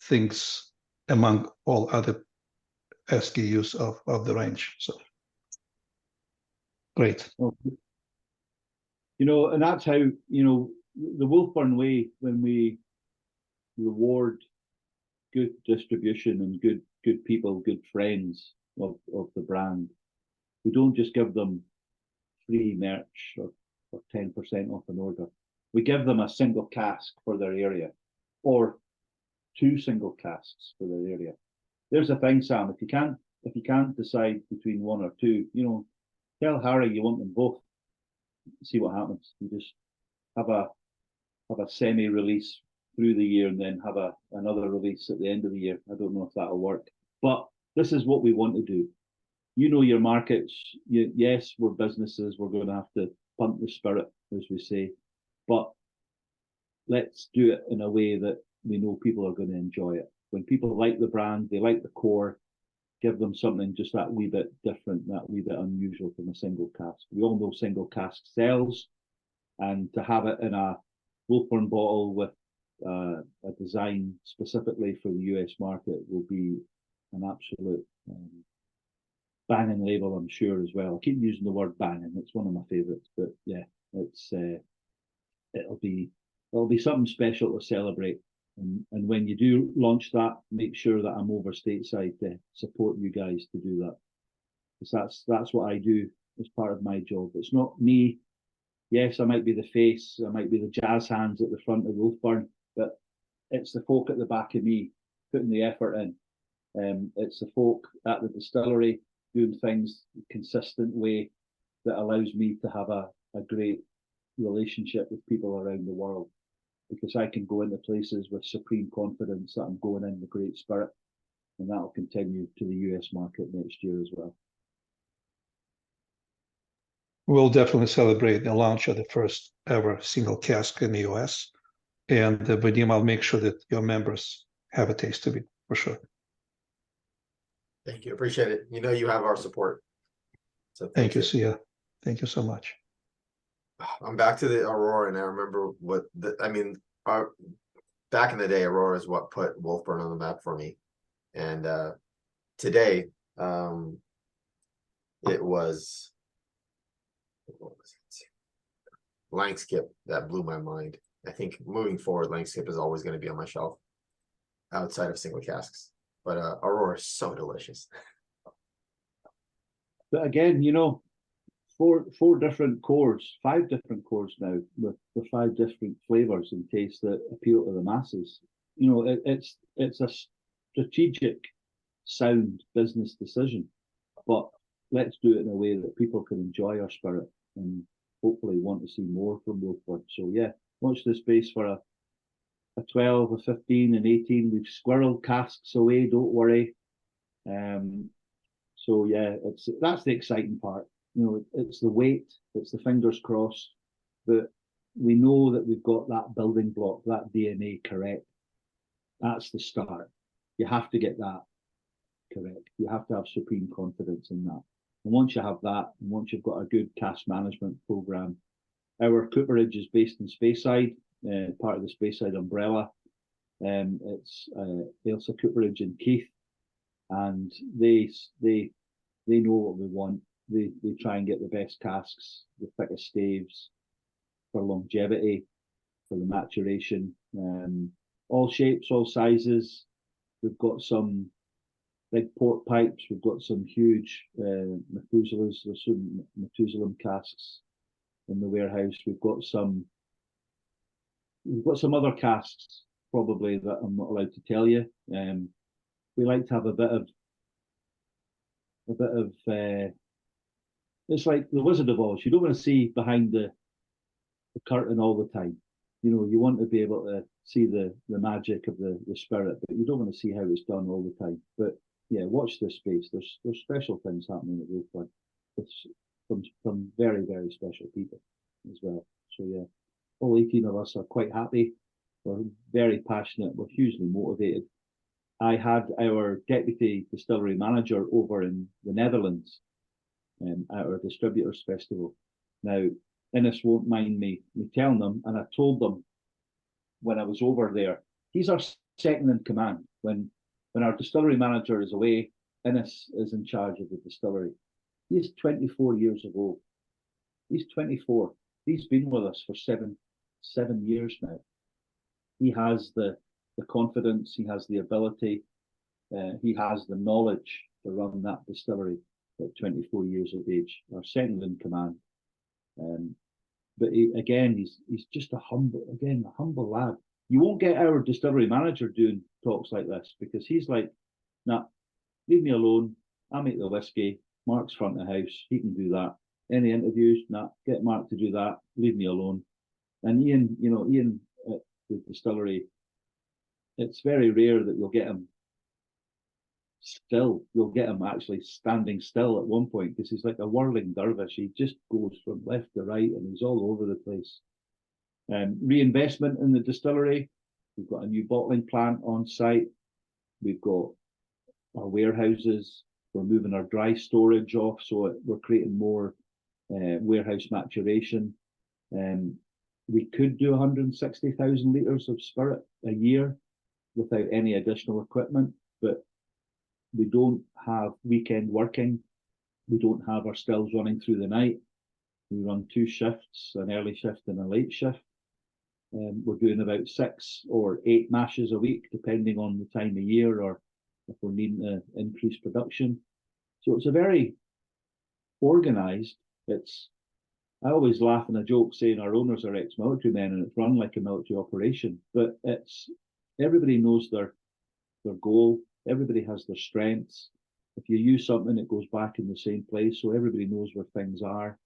things among all other SKUs of the range. So great. and that's how, the Wolfburn way, when we reward good distribution and good people, good friends of the brand, we don't just give them free merch or 10% off an order. We give them a single cask for their area or 2 single casks for their area. There's the thing, Sam, if you can't decide between 1 or 2, tell Harry you want them both. See what happens. You just have a semi-release through the year and then have another release at the end of the year. I don't know if that'll work, but this is what we want to do. Your markets. Yes, we're businesses. We're going to have to punt the spirit, as we say, but let's do it in a way that we know people are going to enjoy it. When people like the brand, they like the core, give them something just that wee bit different, that wee bit unusual from a single cask. We all know single cask sells, and to have it in a Wolfburn bottle with a design specifically for the US market will be an absolute banging label, I'm sure, as well. I keep using the word banging; it's one of my favourites. But yeah, it'll be something special to celebrate. And when you do launch that, make sure that I'm over stateside to support you guys to do that, because that's what I do as part of my job. It's not me. Yes, I might be the face, I might be the jazz hands at the front of Wolfburn, but it's the folk at the back of me putting the effort in. It's the folk at the distillery doing things a consistent way that allows me to have a great relationship with people around the world, because I can go into places with supreme confidence that I'm going in the great spirit, and that'll continue to the US market next year as well. We'll definitely celebrate the launch of the first ever single cask in the US. And Vadim, I'll make sure that your members have a taste of it for sure. Thank you. Appreciate it. You have our support. So Thank you, Sia. Thank you so much. I'm back to the Aurora, and I remember back in the day, Aurora is what put Wolfburn on the map for me. And today, it was Langskip that blew my mind. I think moving forward, Langskip is always going to be on my shelf outside of single casks. But Aurora is so delicious. But again, four different cores, 5 different cores now with 5 different flavors and tastes that appeal to the masses. You know, it's a strategic, sound business decision, but let's do it in a way that people can enjoy our spirit and hopefully want to see more from Wolfburn. So yeah, watch this space for a 12, a 15, and 18. We've squirreled casks away, don't worry. So yeah, that's the exciting part. You know, it's the wait, it's the fingers crossed that we know that we've got that building block, that DNA correct. That's the start. You have to get that correct. You have to have supreme confidence in that. And once you have that, and once you've got a good cash management program, our cooperage is based in Speyside, part of the Speyside umbrella. It's Ailsa Cooperage in Keith, and they know what we want. They try and get the best casks, the thickest staves for longevity, for the maturation, all shapes, all sizes. We've got some big port pipes. We've got some huge Methuselahs. There's some Methuselah casks in the warehouse. We've got some other casks probably that I'm not allowed to tell you. We like to have a bit of it's like the Wizard of Oz. You don't want to see behind the curtain all the time. You know, you want to be able to see the magic of the spirit, but you don't want to see how it's done all the time. But yeah, watch this space. There's special things happening at Wolfburn from very, very special people as well. So yeah, all 18 of us are quite happy. We're very passionate. We're hugely motivated. I had our deputy distillery manager over in the Netherlands at our distributors festival. Now, Innes won't mind me telling them, and I told them when I was over there, he's our second in command. When our distillery manager is away, Innes is in charge of the distillery. He's 24 years old. He's 24. He's been with us for seven years now. He has the confidence, he has the ability, he has the knowledge to run that distillery at 24 years of age, our second in command. But he's just a humble lad. You won't get our distillery manager doing talks like this because he's like, nah, leave me alone. I make the whiskey. Mark's front of house. He can do that. Any interviews? Nah, get Mark to do that. Leave me alone. And Ian at the distillery, it's very rare that you'll get him still. You'll get him actually standing still at one point because he's like a whirling dervish. He just goes from left to right and he's all over the place. Reinvestment in the distillery. We've got a new bottling plant on site. We've got our warehouses. We're moving our dry storage off, so we're creating more warehouse maturation. We could do 160,000 litres of spirit a year without any additional equipment, but we don't have weekend working. We don't have our stills running through the night. We run 2 shifts, an early shift and a late shift. We're doing about 6 or 8 mashes a week, depending on the time of year or if we're needing to increase production. So it's a very organised. I always laugh and a joke saying our owners are ex-military men and it's run like a military operation, but everybody knows their goal. Everybody has their strengths. If you use something, it goes back in the same place, so everybody knows where things are.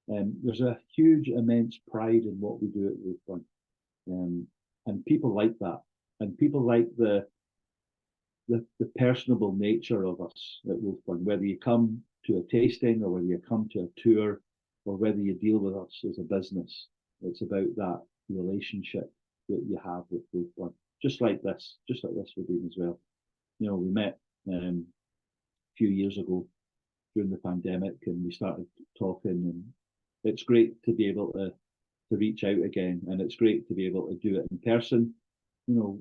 There's a huge, immense pride in what we do at Wolfburn, and people like that, and people like the personable nature of us at Wolfburn. Whether you come to a tasting or whether you come to a tour or whether you deal with us as a business, it's about that relationship that you have with Wolfburn. Just like this we're doing as well. You know, we met a few years ago during the pandemic and we started talking, and it's great to be able to reach out again, and it's great to be able to do it in person. You know,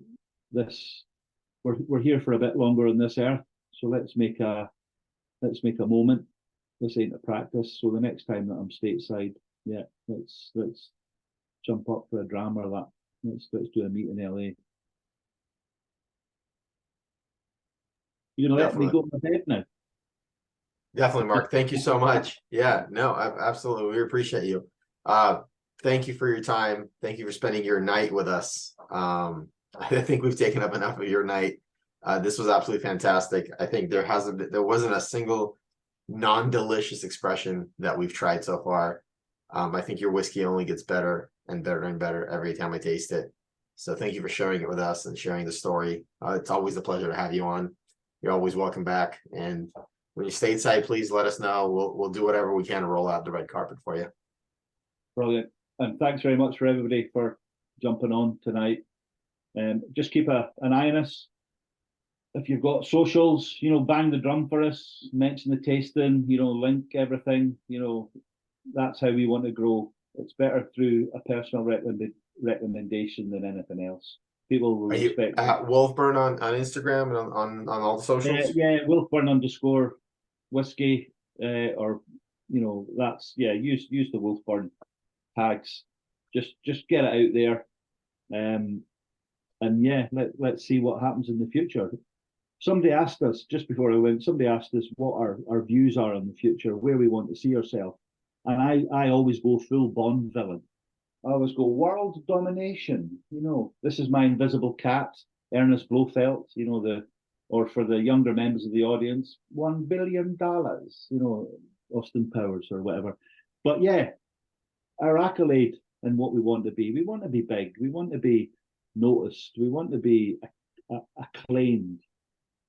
we're here for a bit longer on this earth, so let's make a moment. This ain't a practice, so the next time that I'm stateside, yeah, let's jump up for a drama or that. Let's do a meet in LA. You're gonna let me go to bed now? Definitely, Mark. Thank you so much. Yeah, no, absolutely. We appreciate you. Thank you for your time. Thank you for spending your night with us. I think we've taken up enough of your night. This was absolutely fantastic. I think there wasn't a single non-delicious expression that we've tried so far. I think your whiskey only gets better and better and better every time I taste it. So thank you for sharing it with us and sharing the story. It's always a pleasure to have you on. You're always welcome back. And when you're stateside, please let us know. We'll do whatever we can to roll out the red carpet for you. Brilliant. And thanks very much for everybody for jumping on tonight. Just keep an eye on us. If you've got socials, bang the drum for us, mention the tasting, link everything, that's how we want to grow. It's better through a personal recommendation than anything else. People will Are you respect at Wolfburn on Instagram and on all the socials? Yeah, Wolfburn _whiskey, or that's use the Wolfburn tags. Just get it out there. And yeah, let's see what happens in the future. Somebody asked us just before I went, what our views are in the future, where we want to see ourselves. And I always go full Bond villain. I always go world domination. This is my invisible cat, Ernest Blofeld, or for the younger members of the audience, $1 billion, Austin Powers or whatever. But yeah, our accolade and what we want to be big. We want to be noticed. We want to be acclaimed.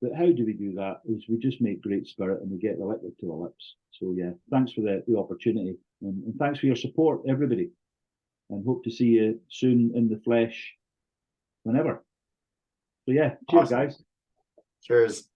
But how do we do that? Is we just make great spirit and we get the liquid to our lips. So yeah, thanks for the opportunity and thanks for your support, everybody. And hope to see you soon in the flesh, whenever. So yeah, cheers, Awesome. guys. Cheers.